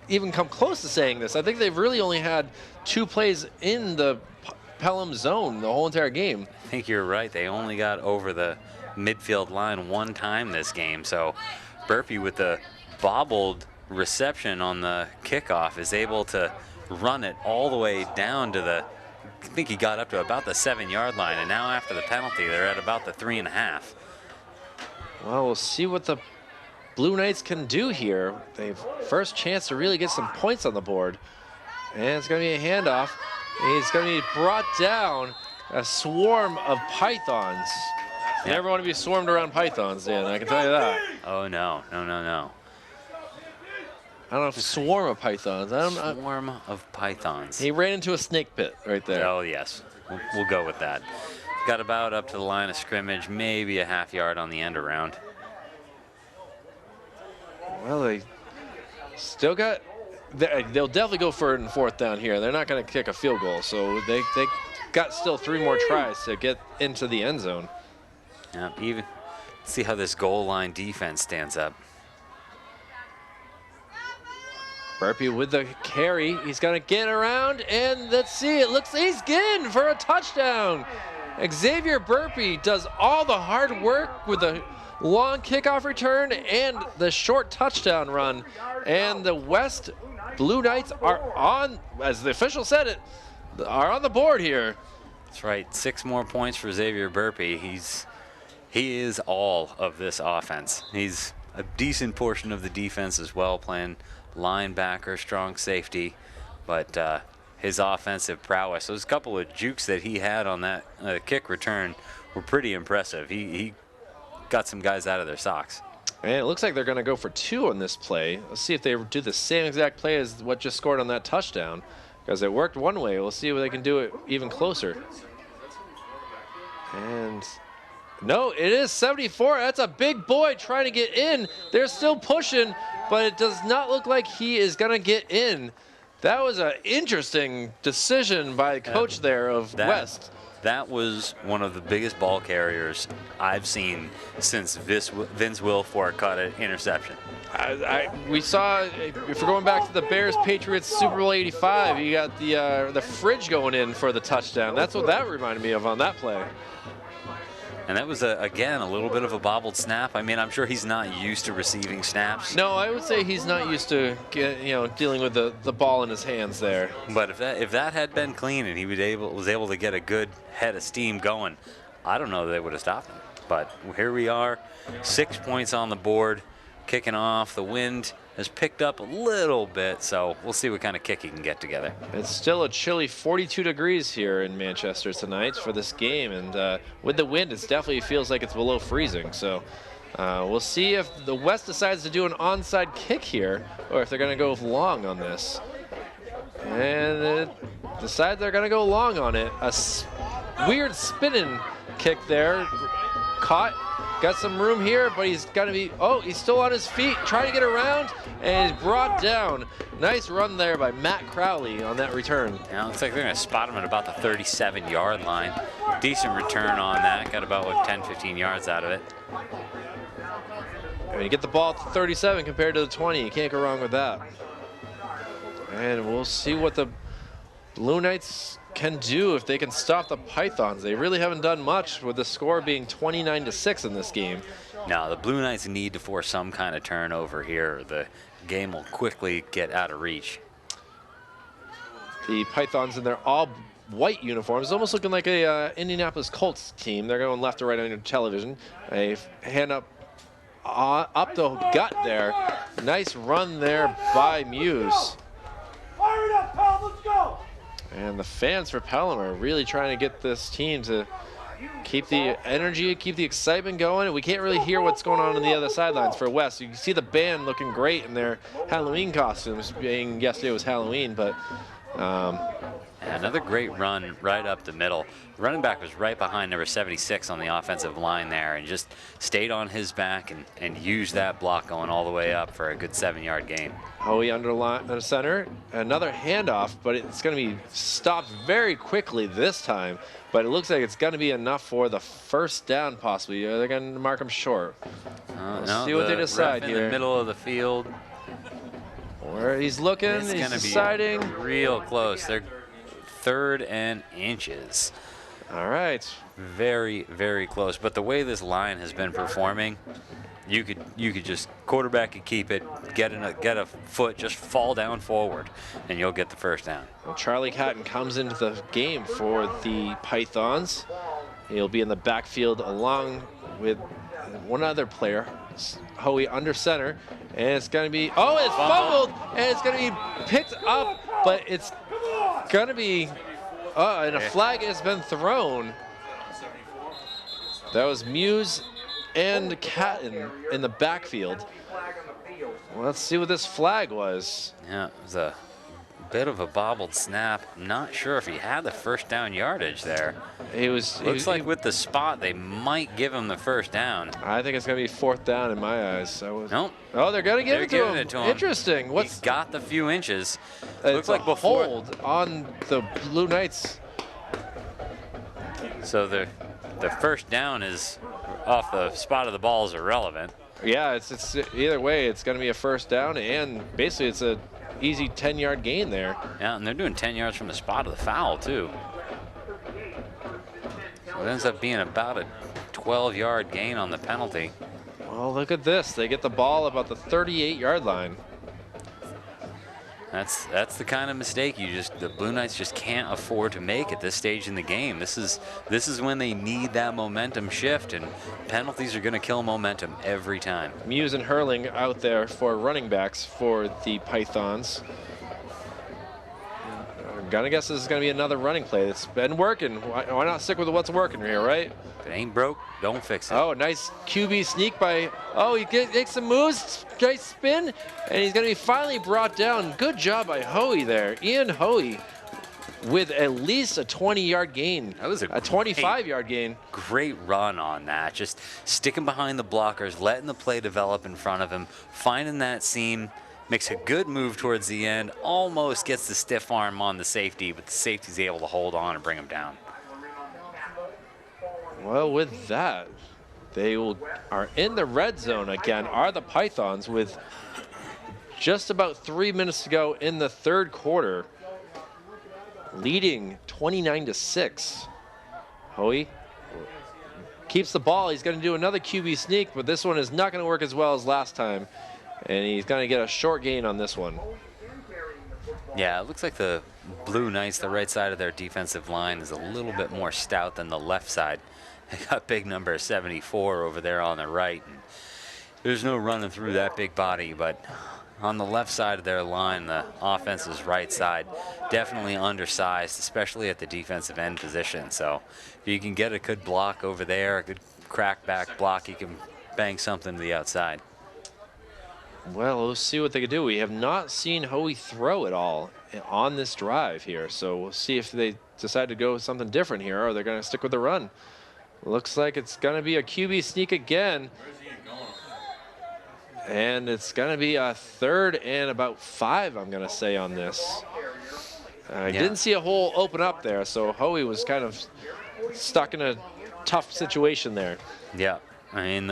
even come close to saying this. I think they've really only had 2 plays in the Pelham zone the whole entire game. I think you're right. They only got over the midfield line 1 time this game. So Burpee, with the bobbled reception on the kickoff, is able to run it all the way down to the, I think he got up to about the 7-yard line, and now after the penalty, they're at about the 3.5. Well, we'll see what the Blue Knights can do here. They've first chance to really get some points on the board. And it's going to be a handoff. He's going to be brought down. A swarm of pythons. You never want to be swarmed around pythons, Dan, I can tell you that. Oh, no, no, no, no. I don't know if swarm of pythons. Swarm of pythons. He ran into a snake pit right there. Oh, yes. We'll go with that. Got about up to the line of scrimmage, maybe a half-yard on the end around. Well, they still got, they'll definitely go for it in 4th down here. They're not going to kick a field goal, so they got still 3 more tries to get into the end zone. Yeah, even see how this goal line defense stands up. Burpee with the carry. He's going to get around, and let's see. It looks he's in for a touchdown. Xavier Burpee does all the hard work with the long kickoff return and the short touchdown run. And the West Blue Knights are on, as the official said it, are on the board here. That's right. 6 more points for Xavier Burpee. He is all of this offense. He's a decent portion of the defense as well, playing linebacker, strong safety, but his offensive prowess. Those couple of jukes that he had on that kick return were pretty impressive. He got some guys out of their socks. And it looks like they're going to go for 2 on this play. Let's see if they do the same exact play as what just scored on that touchdown. Because it worked one way. We'll see if they can do it even closer. And no, it is 74. That's a big boy trying to get in. They're still pushing, but it does not look like he is going to get in. That was an interesting decision by coach there of West. That was one of the biggest ball carriers I've seen since Vince Wilfork caught an interception. We saw, if we're going back to the Bears-Patriots Super Bowl '85, you got the fridge going in for the touchdown. That's what that reminded me of on that play. And that was, again, a little bit of a bobbled snap. I mean, I'm sure he's not used to receiving snaps. No, I would say he's not used to dealing with the ball in his hands there. But if that had been clean and he was able to get a good head of steam going, I don't know that they would have stopped him. But here we are, 6 points on the board, kicking off. The wind has picked up a little bit, so we'll see what kind of kick he can get together. It's still a chilly 42 degrees here in Manchester tonight for this game, and with the wind, it definitely feels like it's below freezing. So we'll see if the West decides to do an onside kick here, or if they're going to go long on this. And it decides they're going to go long on it. A weird spinning kick there, caught. Got some room here, but he's got to be, he's still on his feet, trying to get around, and he's brought down. Nice run there by Matt Crowley on that return. Yeah, looks like they're going to spot him at about the 37-yard line. Decent return on that. Got about 10, 15 yards out of it. And you get the ball at the 37 compared to the 20. You can't go wrong with that. And we'll see what the Blue Knights can do if they can stop the Pythons. They really haven't done much, with the score being 29-6 in this game. No, the Blue Knights need to force some kind of turnover here. The game will quickly get out of reach. The Pythons in their all white uniforms, almost looking like a Indianapolis Colts team. They're going left to right on your television. A hand up the gut there. Nice run there by Muse. Fire it up, Pelham, let's go! And the fans for Pelham are really trying to get this team to keep the energy, keep the excitement going. We can't really hear what's going on the other sidelines for West. You can see the band looking great in their Halloween costumes, being yesterday was Halloween, but another great run right up the middle. The running back was right behind number 76 on the offensive line there, and just stayed on his back and used that block going all the way up for a good 7-yard gain. Howie under center, another handoff, but it's going to be stopped very quickly this time. But it looks like it's going to be enough for the first down, possibly. They're going to mark him short. No, see what they decide ref here. In the middle of the field. Where he's looking, it's he's gonna deciding. Be real close. They're 3rd and inches. All right. Very, very close. But the way this line has been performing, you could just quarterback and keep it, get a foot, just fall down forward, and you'll get the first down. Well, Charlie Catton comes into the game for the Pythons. He'll be in the backfield along with one other player, Howie under center, and it's going to be, it's fumbled, and it's going to be picked up, but it's going to be, and a flag has been thrown. That was Muse and Catton in the backfield. Well, let's see what this flag was. Yeah, it was a bit of a bobbled snap. Not sure if he had the first down yardage there. Looks like with the spot, they might give him the first down. I think it's going to be 4th down in my eyes. Nope. Oh, they're going to give it to him. Interesting. He got the few inches. Looks like before. Hold on the Blue Knights. So the first down is off the spot of the ball is irrelevant. Yeah, it's either way, it's going to be a first down, and basically it's a easy 10-yard gain there. Yeah, and they're doing 10 yards from the spot of the foul, too. So it ends up being about a 12-yard gain on the penalty. Well, look at this. They get the ball about the 38-yard line. That's the kind of mistake the Blue Knights just can't afford to make at this stage in the game. This is when they need that momentum shift, and penalties are going to kill momentum every time. Muse and Hurling out there for running backs for the Pythons. I'm gonna guess this is gonna be another running play. It's been working. Why not stick with what's working here, right? If it ain't broke, don't fix it. Oh, nice QB sneak by, he makes some moves, nice spin, and he's gonna be finally brought down. Good job by Hoey there. Ian Hoey with at least a 20-yard gain. That was a 25-yard gain. Great run on that. Just sticking behind the blockers, letting the play develop in front of him, finding that seam, makes a good move towards the end, almost gets the stiff arm on the safety, but the safety's able to hold on and bring him down. Well, with that, are in the red zone again, are the Pythons, with just about 3 minutes to go in the third quarter, leading 29-6. Hoey keeps the ball. He's going to do another QB sneak, but this one is not going to work as well as last time, and he's going to get a short gain on this one. Yeah, it looks like the Blue Knights, the right side of their defensive line, is a little bit more stout than the left side. They got big number 74 over there on the right. And there's no running through that big body, but on the left side of their line, the offense's right side, definitely undersized, especially at the defensive end position. So if you can get a good block over there, a good crackback block, you can bang something to the outside. Well, let's see what they can do. We have not seen Hoey throw at all on this drive here, so we'll see if they decide to go with something different here, or they're going to stick with the run. Looks like it's going to be a QB sneak again. And it's going to be a 3rd and about 5, I'm going to say, on this. I didn't see a hole open up there, so Hoey was kind of stuck in a tough situation there. Yeah, I mean,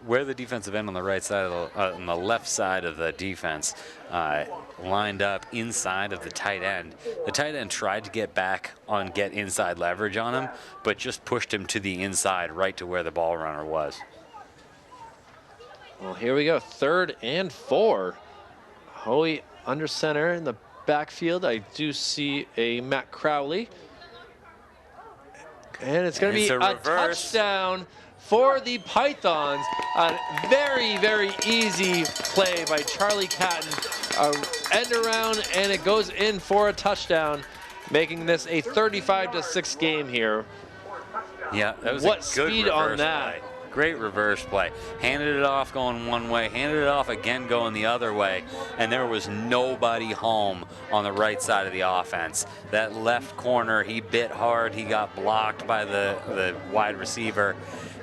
where the defensive end on the right side, on the left side of the defense, lined up inside of the tight end. The tight end tried to get inside leverage on him, but just pushed him to the inside right to where the ball runner was. Well, here we go, 3rd and 4. Hoey under center in the backfield. I do see a Matt Crowley. And it's going to be a touchdown for the Pythons. A very, very easy play by Charlie Catton. End around, and it goes in for a touchdown, making this a 35-6 game here. Yeah, that was what a good speed on that. Play. Great reverse play. Handed it off going one way, handed it off again going the other way, and there was nobody home on the right side of the offense. That left corner, he bit hard. He got blocked by the wide receiver,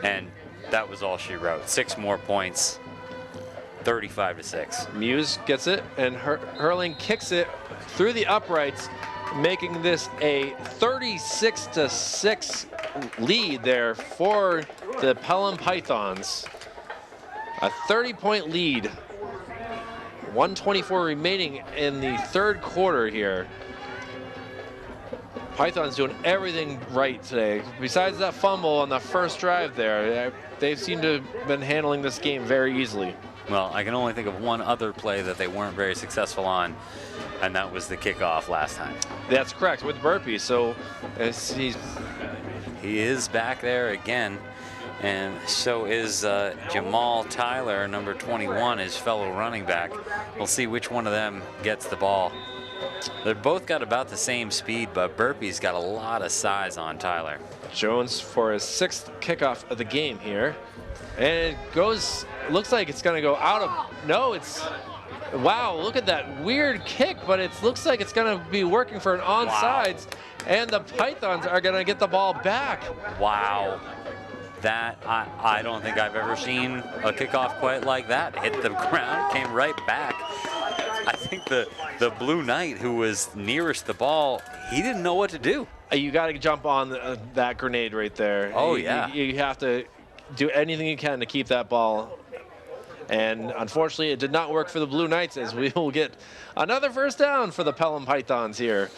and that was all she wrote. 6 more points, 35-6. Muse gets it, and Hurling kicks it through the uprights, making this a 36-6 lead there for the Pelham Pythons. A 30-point lead. 1:24 remaining in the third quarter here. Pythons doing everything right today. Besides that fumble on the first drive there, they seem to have been handling this game very easily. Well, I can only think of one other play that they weren't very successful on, and that was the kickoff last time. That's correct, with Burpee. So he is back there again, and so is Jamal Tyler, number 21, his fellow running back. We'll see which one of them gets the ball. They've both got about the same speed, but Burpee's got a lot of size on Tyler. Jones for his 6th kickoff of the game here. And it goes, looks like it's going to go out of, no, it's, wow, look at that weird kick, but it looks like it's going to be working for an onside. Wow. And the Pythons are going to get the ball back. Wow. That, I don't think I've ever seen a kickoff quite like that. Hit the ground, came right back. I think the Blue Knight, who was nearest the ball, he didn't know what to do. You got to jump on that grenade right there. Oh, yeah. You have to do anything you can to keep that ball. And unfortunately, it did not work for the Blue Knights, as we will get another first down for the Pelham Pythons here.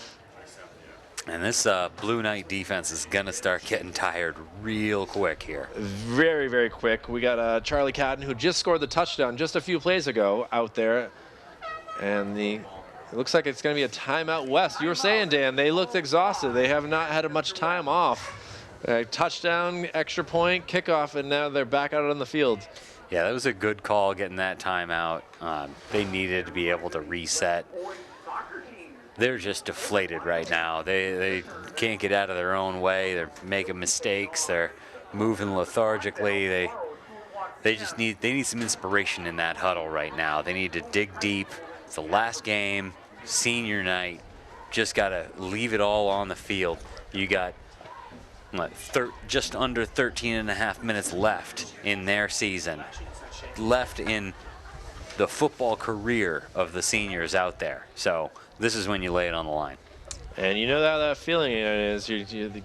And this Blue Knight defense is going to start getting tired real quick here. Very, very quick. We got Charlie Catton, who just scored the touchdown just a few plays ago out there. And it looks like it's going to be a timeout west. You were saying, Dan, they looked exhausted. They have not had much time off. Touchdown, extra point, kickoff, and now they're back out on the field. Yeah, that was a good call getting that timeout. They needed to be able to reset. they're just deflated right now. They can't get out of their own way. They're making mistakes. They're moving lethargically. They need some inspiration in that huddle right now. They need to dig deep. It's the last game, senior night. Just got to leave it all on the field. You got just under 13 and a half minutes left in their season, left in the football career of the seniors out there. So this is when you lay it on the line. And you know that feeling is you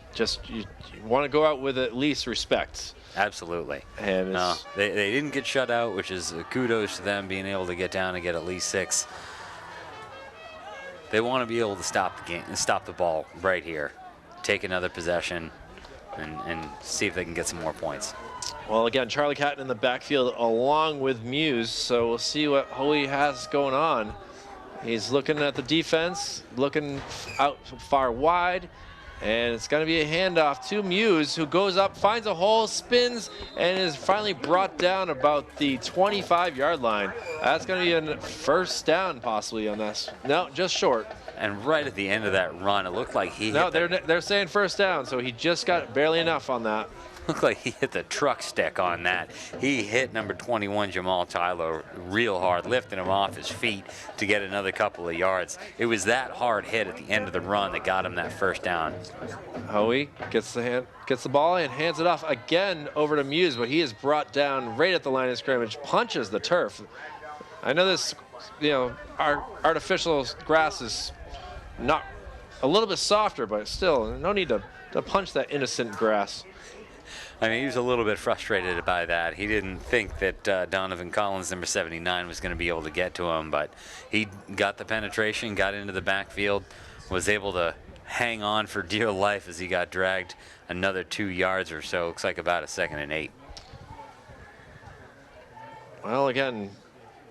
want to go out with at least respect. Absolutely. And they didn't get shut out, which is kudos to them being able to get down and get at least 6. They want to be able to stop the game, stop the ball right here, take another possession, and see if they can get some more points. Well, again, Charlie Catton in the backfield along with Muse, so we'll see what Hoey has going on. He's looking at the defense, looking out far wide, and it's going to be a handoff to Muse, who goes up, finds a hole, spins, and is finally brought down about the 25-yard line. That's going to be a first down possibly on this. No, just short. And right at the end of that run, it looked like he No, they're saying first down, so he just got barely enough on that. Looked like he hit the truck stick on that. He hit number 21, Jamal Tyler, real hard, lifting him off his feet to get another couple of yards. It was that hard hit at the end of the run that got him that first down. Hoey gets the ball and hands it off again over to Muse, but he is brought down right at the line of scrimmage, punches the turf. I know this, our artificial grass is not a little bit softer, but still, no need to punch that innocent grass. I mean, he was a little bit frustrated by that. He didn't think that Donovan Collins, number 79, was going to be able to get to him, but he got the penetration, got into the backfield, was able to hang on for dear life as he got dragged another 2 yards or so. Looks like about a 2nd and 8. Well, again,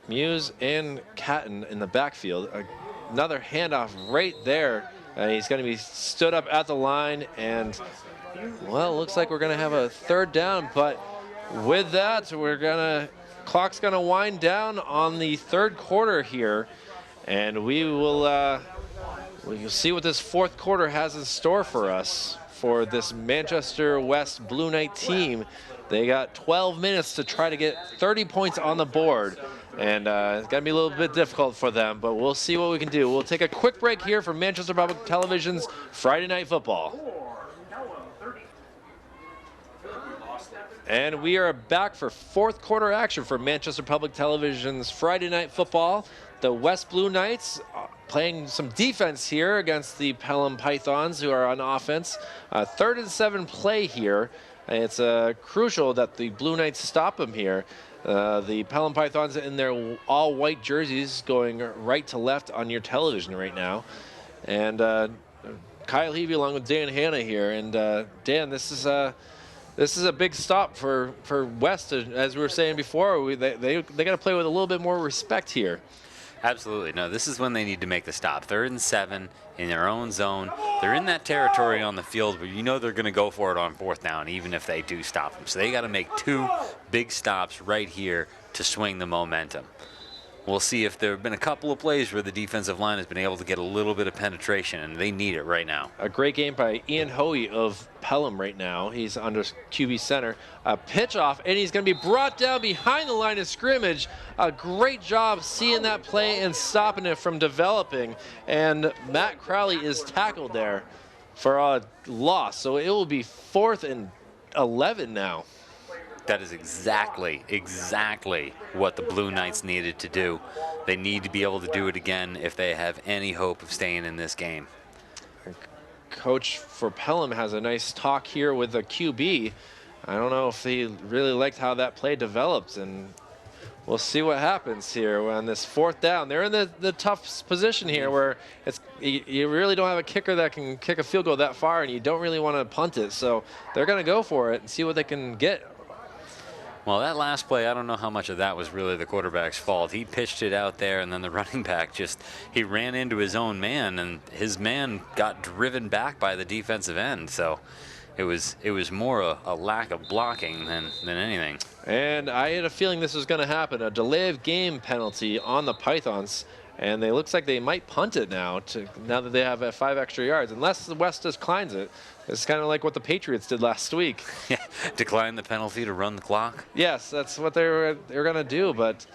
Muse and Catton in the backfield. Another handoff right there. He's going to be stood up at the line, and well, looks like we're going to have a third down, but with that, clock's going to wind down on the third quarter here, and we'll see what this fourth quarter has in store for us for this Manchester West Blue Knight team. They got 12 minutes to try to get 30 points on the board, and it's going to be a little bit difficult for them, but we'll see what we can do. We'll take a quick break here for Manchester Public Television's Friday Night Football. And we are back for fourth quarter action for Manchester Public Television's Friday Night Football. The West Blue Knights playing some defense here against the Pelham Pythons, who are on offense. 3rd and 7 play here. It's crucial that the Blue Knights stop them here. The Pelham Pythons in their all-white jerseys going right to left on your television right now. And Kyle Heavey along with Dan Hanna here. And Dan, this is a big stop for West, as we were saying before. They got to play with a little bit more respect here. Absolutely. No, this is when they need to make the stop. 3rd and 7 in their own zone. They're in that territory on the field, but you know they're going to go for it on 4th down, even if they do stop them. So they got to make 2 big stops right here to swing the momentum. We'll see if there have been a couple of plays where the defensive line has been able to get a little bit of penetration, and they need it right now. A great game by Ian Hoey of Pelham right now. He's under QB center. A pitch off, and he's going to be brought down behind the line of scrimmage. A great job seeing that play and stopping it from developing. And Matt Crowley is tackled there for a loss. So it will be 4th and 11 now. That is exactly what the Blue Knights needed to do. They need to be able to do it again if they have any hope of staying in this game. Coach for Pelham has a nice talk here with the QB. I don't know if he really liked how that play developed, and we'll see what happens here on this 4th down. They're in the tough position here where you really don't have a kicker that can kick a field goal that far, and you don't really want to punt it. So they're going to go for it and see what they can get. Well, that last play, I don't know how much of that was really the quarterback's fault. He pitched it out there, and then the running back he ran into his own man, and his man got driven back by the defensive end. So it was more a lack of blocking than anything. And I had a feeling this was going to happen. A delay of game penalty on the Pythons And they looks like they might punt it now that they have 5 extra yards, unless the West declines it. It's kind of like what the Patriots did last week. Yeah, decline the penalty to run the clock. Yes, that's what they're going to do, but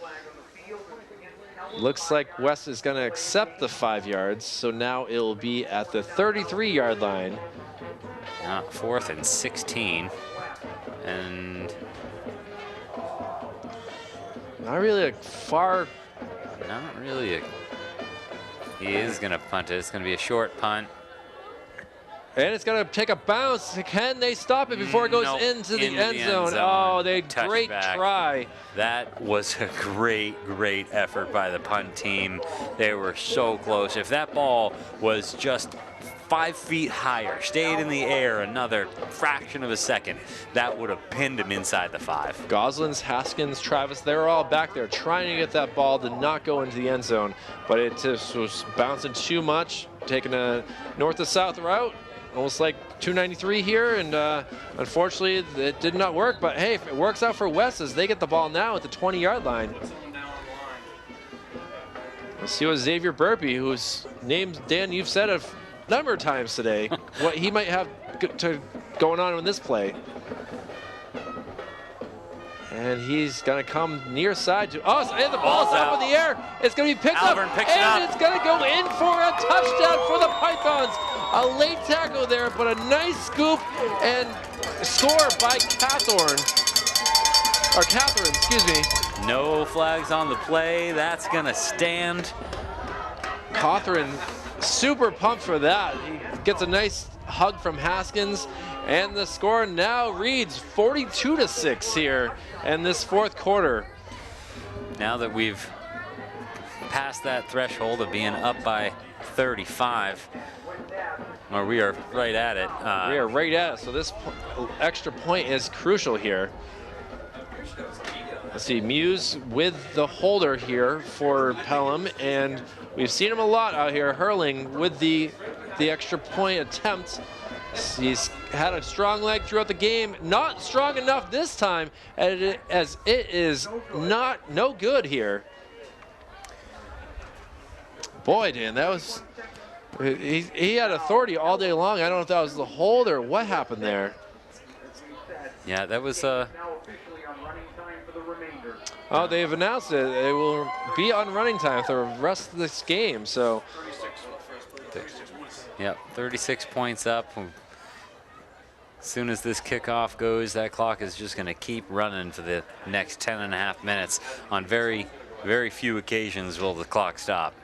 looks like West is going to accept the 5 yards, so now it'll be at the 33-yard line. 4th and 16, and not really a far. not really a. He is going to punt it. It's going to be a short punt. And it's going to take a bounce. Can they stop it before it goes into the end zone? Oh, great try. That was a great effort by the punt team. They were so close. If that ball was just 5 feet higher, stayed in the air another fraction of a second, that would have pinned him inside the 5. Goslins, Haskins, Travis, they're all back there trying to get that ball to not go into the end zone, but it just was bouncing too much, taking a north to south route, almost like 293 here, and unfortunately it did not work, but hey, if it works out for West as they get the ball now at the 20-yard line. Let's see what Xavier Burpee, whose name, Dan, you've said a number of times today, what he might have going on in this play. And he's going to come near side to, and the ball's up in the air. It's going to be picked up, and it's going to go in for a touchdown for the Pythons. A late tackle there, but a nice scoop and score by Catherine, excuse me. No flags on the play. That's going to stand. Catherine super pumped for that. He gets a nice hug from Haskins, and the score now reads 42-6 here in this 4th quarter. Now that we've passed that threshold of being up by 35, or we are right at it. We are right at it, so this extra point is crucial here. Let's see, Muse with the holder here for Pelham, and we've seen him a lot out here hurling with the extra point attempt. He's had a strong leg throughout the game, not strong enough this time, as it is no good here. Boy, Dan, that was, he had authority all day long. I don't know if that was the hold or what happened there. Yeah, that was Oh, they've announced it. It will be on running time for the rest of this game. So, yep, 36 points up. As soon as this kickoff goes, that clock is just going to keep running for the next 10.5 minutes. On very few occasions will the clock stop.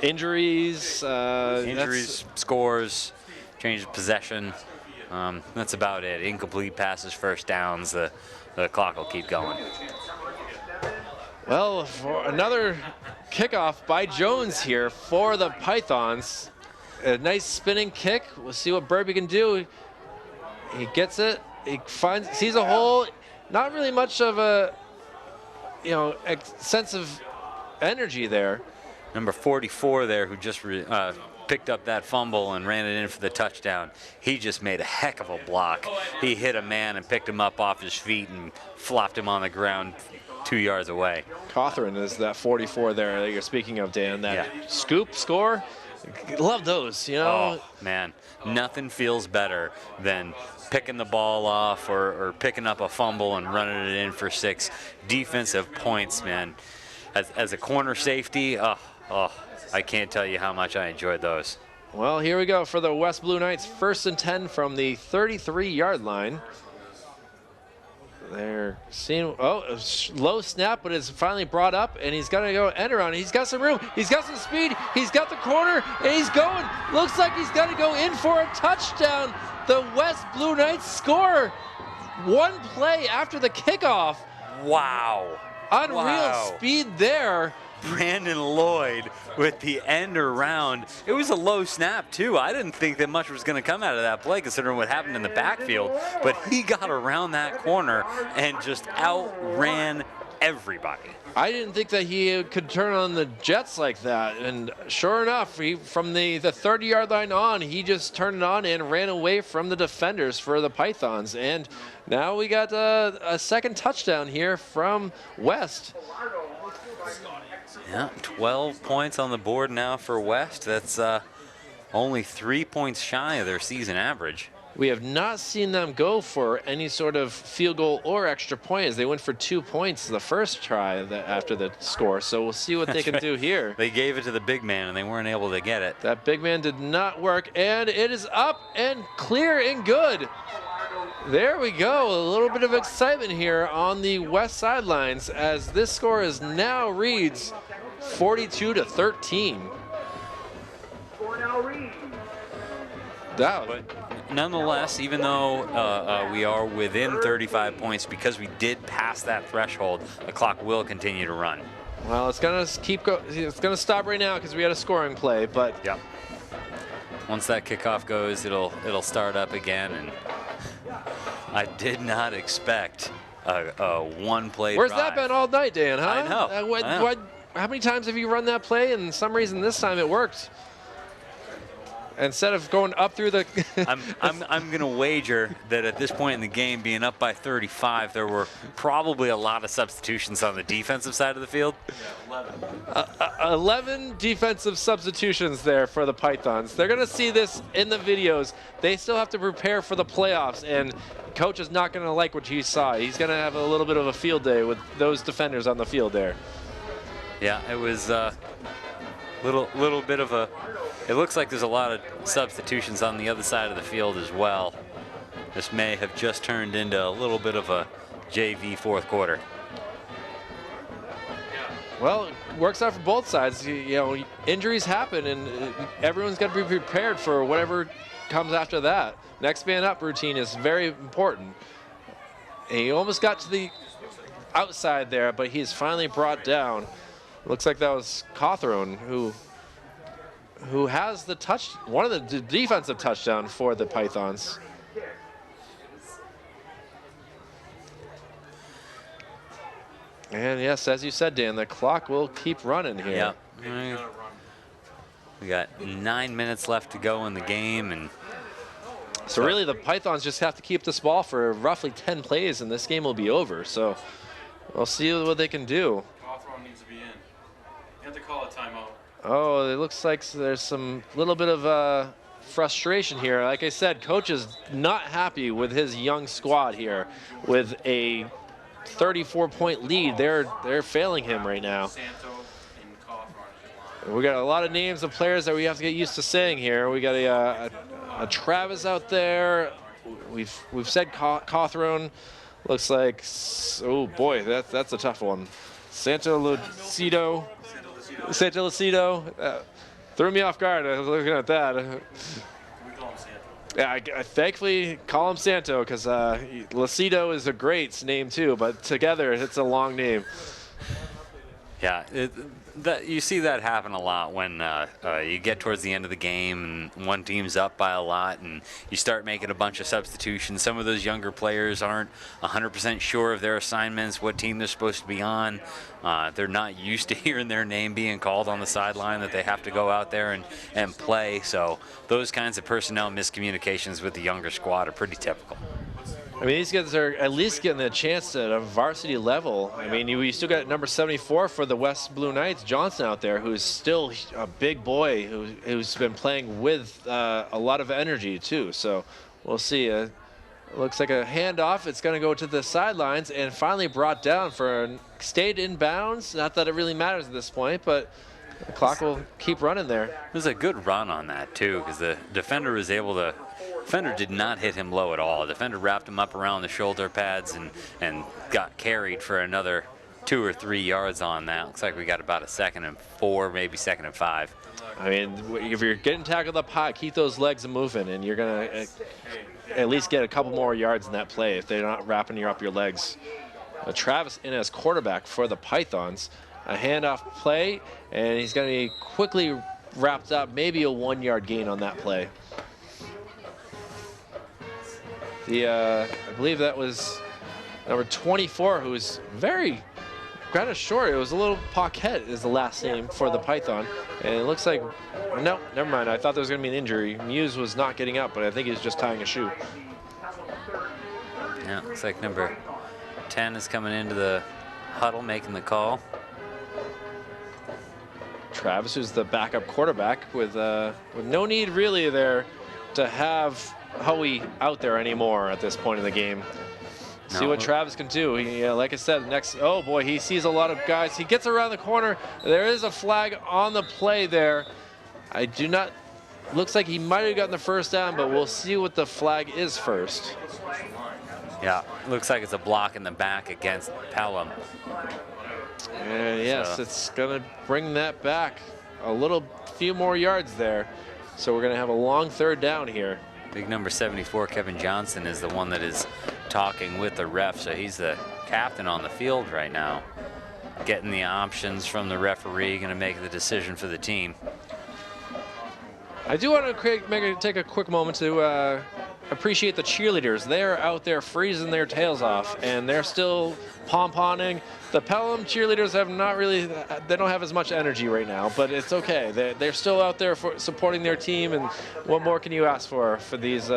Injuries, scores, change of possession. That's about it. Incomplete passes, first downs. The clock will keep going. Well, for another kickoff by Jones here for the Pythons. A nice spinning kick. We'll see what Burpee can do. He gets it. He sees a hole. Not really much of a, sense of energy there. Number 44 there, who just picked up that fumble and ran it in for the touchdown. He just made a heck of a block. He hit a man and picked him up off his feet and flopped him on the ground 2 yards away. Cawthron is that 44 there that you're speaking of, Dan. That scoop score. Love those, Oh, man. Nothing feels better than picking the ball off or picking up a fumble and running it in for 6 defensive points, man. As a corner safety, I can't tell you how much I enjoyed those. Well, here we go for the West Blue Knights. 1st and 10 from the 33-yard line. They're seeing, a low snap, but it's finally brought up, and he's going to go end around. He's got some room. He's got some speed. He's got the corner, and he's going. Looks like he's going to go in for a touchdown. The West Blue Knights score 1 play after the kickoff. Wow. Unreal speed there. Brandon Lloyd with the end around. It was a low snap, too. I didn't think that much was going to come out of that play, considering what happened in the backfield. But he got around that corner and just outran everybody. I didn't think that he could turn on the Jets like that. And sure enough, from the 30-yard line on, he just turned it on and ran away from the defenders for the Pythons. And now we got a second touchdown here from West. Yeah, 12 points on the board now for West. That's only 3 points shy of their season average. We have not seen them go for any sort of field goal or extra point, as they went for 2 points the first try after the score. So we'll see what they can do here. They gave it to the big man, and they weren't able to get it. That big man did not work, and it is up and clear and good. There we go. A little bit of excitement here on the west sidelines, as this score is now reads 42-13. That But nonetheless, even though we are within 35 points, because we did pass that threshold, the clock will continue to run. Well, it's gonna it's gonna stop right now because we had a scoring play, but yep. Once that kickoff goes, it'll start up again, and I did not expect a one-play Where's drive. that been all night, Dan? Huh? I know. I know. How many times have you run that play? And some reason this time it worked. Instead of going up through the I'm gonna wager that at this point in the game, being up by 35, there were probably a lot of substitutions on the defensive side of the field. 11 defensive substitutions there for the Pythons. They're gonna see this in the videos. They still have to prepare for the playoffs, and coach is not gonna like what he saw. He's gonna have a little bit of a field day with those defenders on the field there. Yeah, it was little bit of a. It looks like there's a lot of substitutions on the other side of the field as well. This may have just turned into a little bit of a JV fourth quarter. Well, it works out for both sides. You know, injuries happen, and everyone's got to be prepared for whatever comes after that. Next man up routine is very important. And he almost got to the outside there, but he's finally brought down. Looks like that was Cawthron who has the one of the defensive touchdown for the Pythons. And yes, as you said, Dan, the clock will keep running here. Yeah. We got 9 minutes left to go in the game, and so really the Pythons just have to keep this ball for roughly 10 plays, and this game will be over. So we'll see what they can do. Cawthron needs to be in. You have to call a timeout. Oh, it looks like there's some little bit of frustration here. Like I said, coach is not happy with his young squad here. With a 34-point lead, they're failing him right now. We got a lot of names of players that we have to get used to saying here. We got a Travis out there. We've said Cawthron. Looks like, oh boy, that's a tough one. Santolucido. Threw me off guard. I was looking at that. We call him Santo. Yeah, I thankfully call him Santo because Lucido is a great name too, but together it's a long name. yeah, you see that happen a lot when you get towards the end of the game and one team's up by a lot and you start making a bunch of substitutions. Some of those younger players aren't 100% sure of their assignments, what team they're supposed to be on. They're not used to hearing their name being called on the sideline, that they have to go out there and play. So those kinds of personnel miscommunications with the younger squad are pretty typical. I mean, these guys are at least getting a chance at a varsity level. I mean, you still got number 74 for the West Blue Knights, Johnson out there, who's still a big boy who's been playing with a lot of energy too. So we'll see. It looks like a handoff. It's going to go to the sidelines and finally brought down for stayed in bounds. Not that it really matters at this point, but the clock will keep running there. There's a good run on that too, because the defender was able to. Defender did not hit him low at all. The defender wrapped him up around the shoulder pads and got carried for another 2 or 3 yards on that. Looks like we got about a 2nd and 4, maybe 2nd and 5. I mean, if you're getting tackled up high, keep those legs moving, and you're going to at least get a couple more yards in that play if they're not wrapping you up your legs. Travis in as quarterback for the Pythons. A handoff play, and he's going to be quickly wrapped up, maybe a 1-yard gain on that play. I believe that was number 24, who was kind of short. It was a little Paquette is the last name for the Python. And it looks like, no, never mind. I thought there was going to be an injury. Muse was not getting up, but I think he was just tying a shoe. Yeah, looks like number 10 is coming into the huddle, making the call. Travis, who's the backup quarterback, with no need really there to have Hoey out there anymore at this point in the game. See what Travis can do. Like I said, oh boy, he sees a lot of guys. He gets around the corner. There is a flag on the play there. Looks like he might have gotten the first down, but we'll see what the flag is first. Yeah, looks like it's a block in the back against Pelham. And yes, it's going to bring that back a few more yards there. So we're going to have a long third down here. Big number 74, Kevin Johnson, is the one that is talking with the ref. So he's the captain on the field right now, getting the options from the referee, going to make the decision for the team. I do want to take a quick moment to appreciate the cheerleaders. They're out there freezing their tails off, and they're still pom-pomming. The Pelham cheerleaders they don't have as much energy right now, but it's okay. They're still out there supporting their team, and what more can you ask for these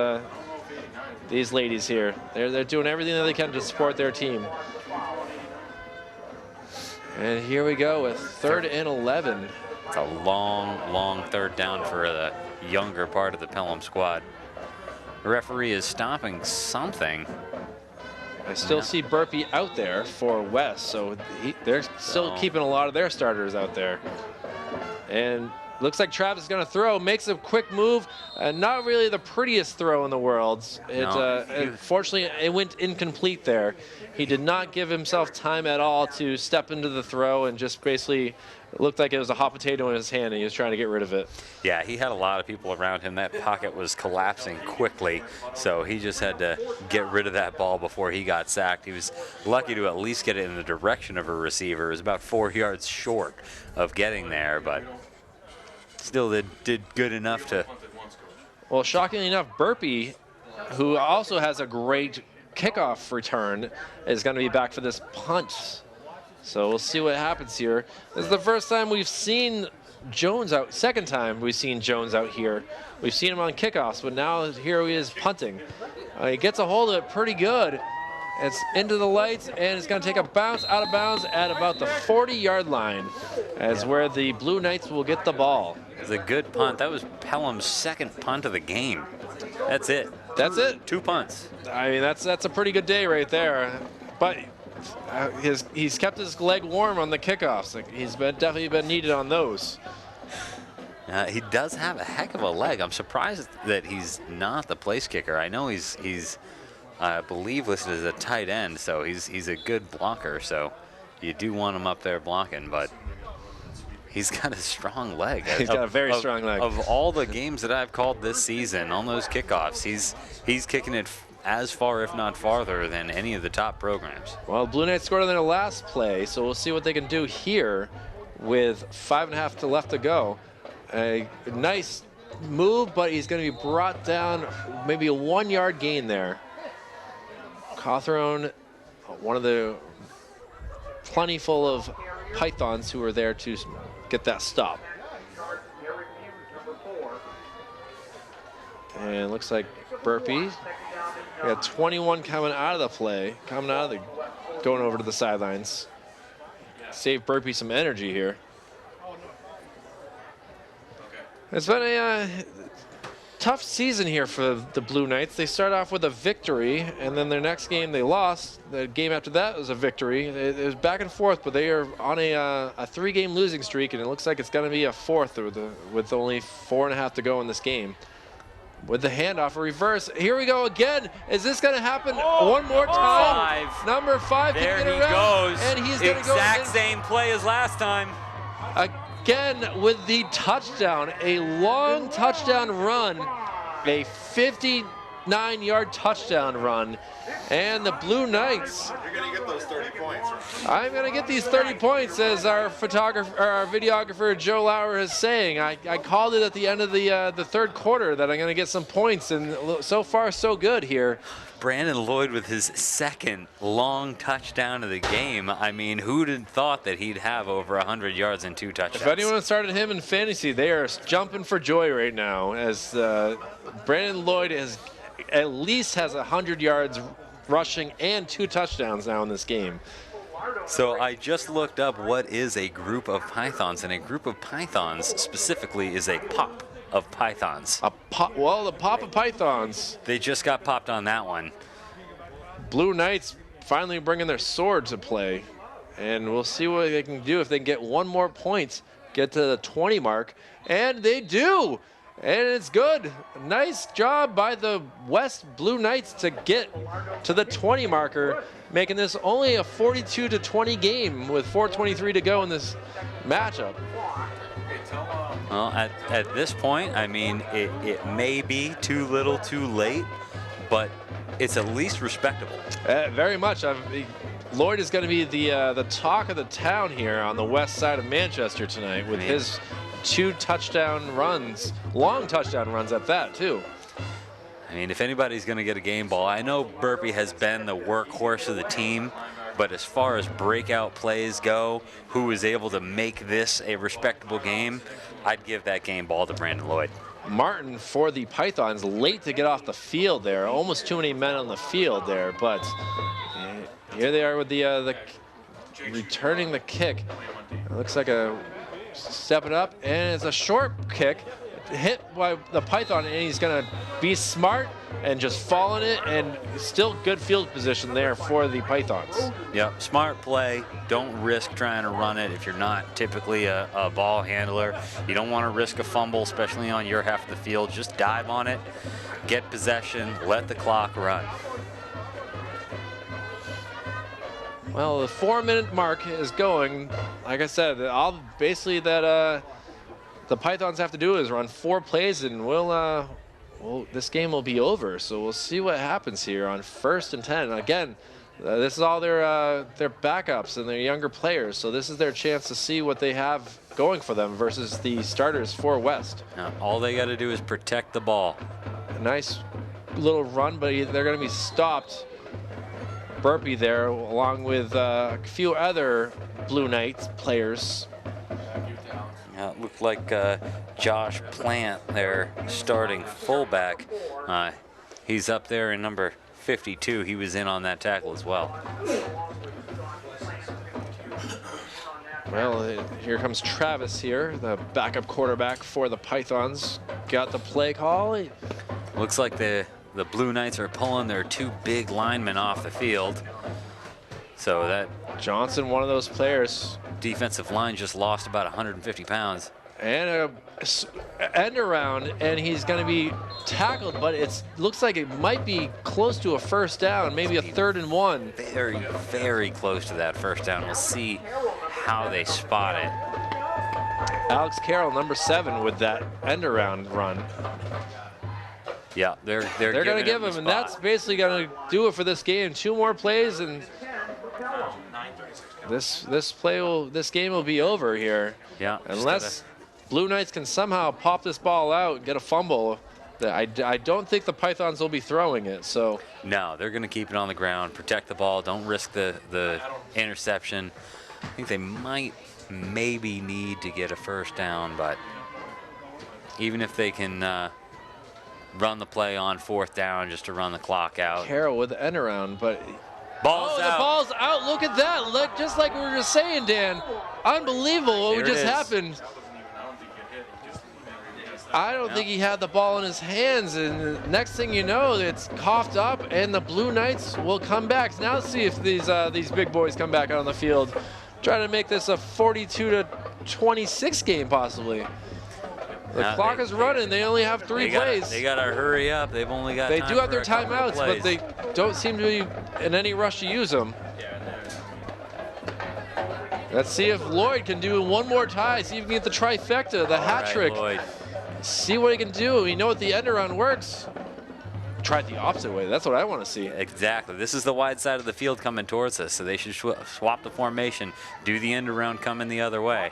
ladies here? They're doing everything that they can to support their team. And here we go with 3rd and 11. It's a long third down for the younger part of the Pelham squad. The referee is stopping something. I still see Burpee out there for West, so they're still keeping a lot of their starters out there. And looks like Travis is going to throw, makes a quick move. Not really the prettiest throw in the world. Fortunately, it went incomplete there. He did not give himself time at all to step into the throw, and just basically looked like it was a hot potato in his hand, and he was trying to get rid of it. Yeah, he had a lot of people around him. That pocket was collapsing quickly, so he just had to get rid of that ball before he got sacked. He was lucky to at least get it in the direction of a receiver. It was about 4 yards short of getting there, but still did good enough to. Well, shockingly enough, Burpee, who also has a great kickoff return, is going to be back for this punt. So we'll see what happens here. This is the first time we've seen Jones out. Second time we've seen Jones out here. We've seen him on kickoffs, but now here he is punting. He gets a hold of it pretty good. It's into the lights, and it's going to take a bounce out of bounds at about the 40-yard line, as where the Blue Knights will get the ball. It's a good punt. That was Pelham's second punt of the game. That's it. That's it? 2 punts. I mean, that's a pretty good day right there. But he's kept his leg warm on the kickoffs. He's definitely been needed on those. He does have a heck of a leg. I'm surprised that he's not the place kicker. I know he's I believe listed as a tight end, so he's a good blocker. So you do want him up there blocking, but he's got a strong leg. He's got a very strong leg. Of all the games that I've called this season, on those kickoffs, he's kicking it as far, if not farther, than any of the top programs. Well, Blue Knights scored on their last play, so we'll see what they can do here with 5.5 left to go. A nice move, but he's going to be brought down, maybe a 1-yard gain there. Cawthron, one of the plentiful of Pythons who are there to get that stop. And looks like Burpee. We got 21 coming out of the play, going over to the sidelines. Save Burpee some energy here. It's been a tough season here for the Blue Knights. They start off with a victory, and then their next game they lost. The game after that was a victory. It was back and forth, but they are on a 3-game losing streak, and it looks like it's going to be a 4th with only 4.5 to go in this game. With the handoff, a reverse. Here we go again. Is this going to happen one more time? 5. Number 5 can There get he around, goes. and he's going to go exact same play as last time. again with the touchdown. A long touchdown run, a 59-yard touchdown run, and the Blue Knights. You're going to get those 30 points. I'm going to get these 30 points, as our videographer Joe Lauer is saying. I called it at the end of the third quarter that I'm going to get some points, and so far so good here. Brandon Lloyd with his second long touchdown of the game. I mean, who'd have thought that he'd have over 100 yards and 2 touchdowns? If anyone started him in fantasy, they are jumping for joy right now, as Brandon Lloyd at least has 100 yards rushing and 2 touchdowns now in this game. So I just looked up what is a group of pythons, and a group of pythons specifically is a pop of pythons. Well, the pop of pythons. They just got popped on that one. Blue Knights finally bringing their sword to play. And we'll see what they can do if they can get one more point, get to the 20 mark. And they do. And it's good. Nice job by the West Blue Knights to get to the 20 marker, making this only a 42-20 game with 4:23 to go in this matchup. Well, at this point, I mean, it may be too little too late, but it's at least respectable. Very much. Lloyd is going to be the talk of the town here on the west side of Manchester tonight with his 2 touchdown runs, long touchdown runs at that, too. I mean, if anybody's going to get a game ball, I know Burpee has been the workhorse of the team, but as far as breakout plays go, who is able to make this a respectable game, I'd give that game ball to Brandon Lloyd. Martin for the Pythons, late to get off the field there. Almost too many men on the field there, but here they are with the returning the kick. It looks like a stepping up, and it's a short kick hit by the Python, and he's going to be smart and just fall in it, and still good field position there for the Pythons. Yep, smart play. Don't risk trying to run it if you're not typically a ball handler. You don't want to risk a fumble, especially on your half of the field. Just dive on it, get possession, let the clock run. Well, the 4-minute mark is going. Like I said, all basically that the Pythons have to do is run 4 plays, and well, this game will be over. So we'll see what happens here on 1st and 10. Again, this is all their backups and their younger players. So this is their chance to see what they have going for them versus the starters for West. Now, all they got to do is protect the ball. A nice little run, but they're going to be stopped. Burpee there, along with a few other Blue Knights players. It looked like Josh Plant, their starting fullback. He's up there in number 52. He was in on that tackle as well. Well, here comes Travis here, the backup quarterback for the Pythons. Got the play call. Looks like the Blue Knights are pulling their 2 big linemen off the field. So that Johnson, one of those players. Defensive line just lost about 150 pounds. And a end around, and he's going to be tackled, but it looks like it might be close to a 1st down, maybe a 3rd and 1. Very, very close to that 1st down. We'll see how they spot it. Alex Carroll, number 7, with that end around run. Yeah, they're going to give him, and that's basically going to do it for this game. 2 more plays, and this game will be over here. Yeah, unless Blue Knights can somehow pop this ball out and get a fumble. I don't think the Pythons will be throwing it. So no, they're going to keep it on the ground, protect the ball, don't risk the interception. I think they might maybe need to get a 1st down, but even if they can run the play on 4th down just to run the clock out. Carroll with the end around, but ball's out. The ball's out. Look at that. Look, just like we were just saying, Dan. Unbelievable what just happened. I don't think he had the ball in his hands, and next thing you know, it's coughed up, and the Blue Knights will come back. So now let's see if these big boys come back out on the field, trying to make this a 42-26 game possibly. The clock is running. They only have 3 plays. They got to hurry up. They've only got. They do have their timeouts, but they don't seem to be in any rush to use them. Let's see if Lloyd can do one more tie. See if he can get the trifecta, the hat trick. Lloyd. See what he can do. You know what the end around works. Try it the opposite way. That's what I want to see. Exactly. This is the wide side of the field coming towards us, so they should swap the formation, do the end around coming the other way.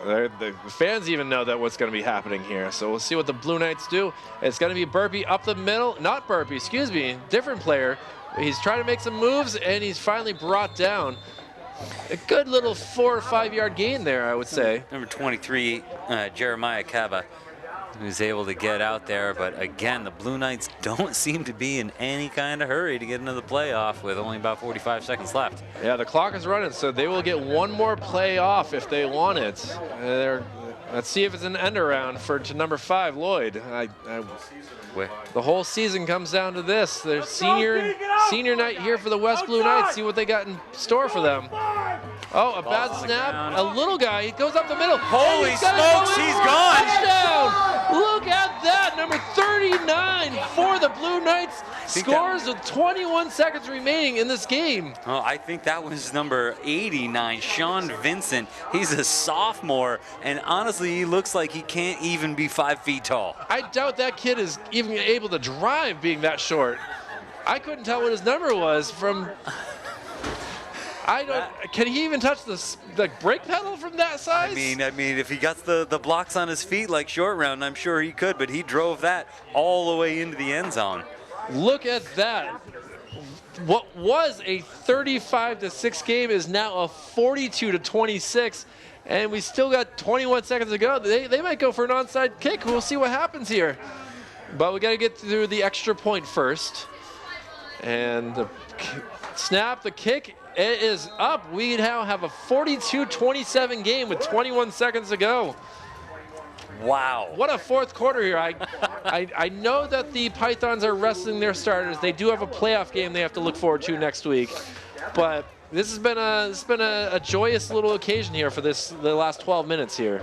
The fans even know that what's going to be happening here. So we'll see what the Blue Knights do. It's going to be Burpee up the middle. Not Burpee, excuse me. Different player. He's trying to make some moves, and he's finally brought down. A good little 4 or 5 yard gain there, I would say. Number 23, Jeremiah Cava. who's able to get out there. But again, the Blue Knights don't seem to be in any kind of hurry to get into the playoff with only about 45 seconds left. Yeah, the clock is running, so they will get one more play off if they want it. Let's see if it's an end around to number 5, Lloyd. The whole season comes down to this. Their senior night here for the West Blue Knights. See what they got in store for them. Oh, a bad snap. A little guy. He goes up the middle. Holy smokes, he's gone. Touchdown. Look at that. Number 39 for the Blue Knights scores with 21 seconds remaining in this game. Oh, I think that was number 89, Sean Vincent. He's a sophomore, and honestly, he looks like he can't even be 5 feet tall. I doubt that kid is even able to drive being that short. I couldn't tell what his number was from... Can he even touch the brake pedal from that size? I mean, if he got the blocks on his feet like short round, I'm sure he could, but he drove that all the way into the end zone. Look at that. What was a 35-6 game is now a 42-26, and we still got 21 seconds to go. They might go for an onside kick. We'll see what happens here. But we got to get through the extra point first. And the snap, the kick, it is up. We now have a 42-27 game with 21 seconds to go. Wow. What a fourth quarter here. I know that the Pythons are resting their starters. They do have a playoff game they have to look forward to next week. But this has been a joyous little occasion here for the last 12 minutes here.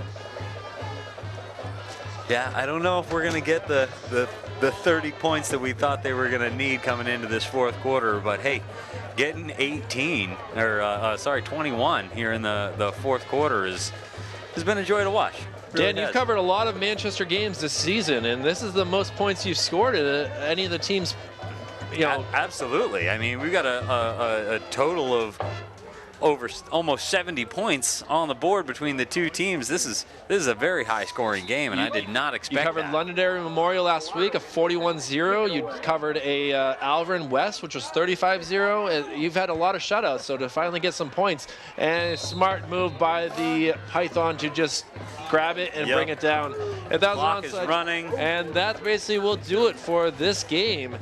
Yeah, I don't know if we're going to get the 30 points that we thought they were going to need coming into this fourth quarter, but hey, getting 21 here in the fourth quarter has been a joy to watch. Really Dan, you've covered a lot of Manchester games this season, and this is the most points you've scored at any of the teams. Absolutely. I mean, we've got a total of over almost 70 points on the board between the two teams. This is a very high-scoring game, and I did not expect that. You covered Londonderry Memorial last week, a 41-0. You covered a Alverin West, which was 35-0. You've had a lot of shutouts, so to finally get some points, and a smart move by the Python to just grab it and bring it down. And that clock is running. And that basically will do it for this game.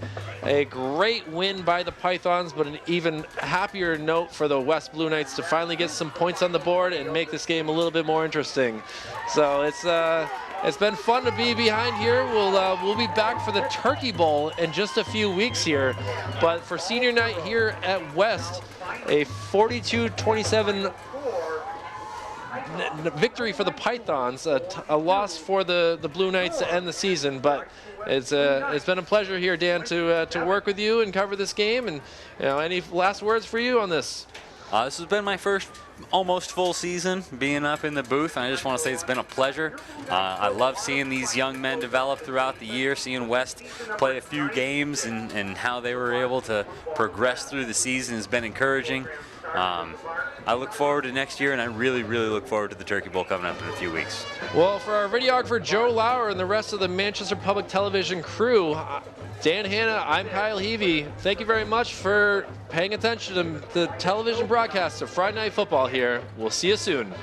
A great win by the Pythons, but an even happier note for the West Blue Knights to finally get some points on the board and make this game a little bit more interesting. So it's been fun to be behind here. We'll be back for the Turkey Bowl in just a few weeks here. But for senior night here at West, a 42-27 victory for the Pythons, a loss for the Blue Knights to end the season. But it's been a pleasure here, Dan, to work with you and cover this game. And any last words for you on this? This has been my first almost full season being up in the booth. I just want to say it's been a pleasure. I love seeing these young men develop throughout the year, seeing West play a few games and how they were able to progress through the season has been encouraging. I look forward to next year, and I really, really look forward to the Turkey Bowl coming up in a few weeks. Well, for our videographer Joe Lauer and the rest of the Manchester Public Television crew, Dan Hanna, I'm Kyle Heavey. Thank you very much for paying attention to the television broadcast of Friday Night Football here. We'll see you soon.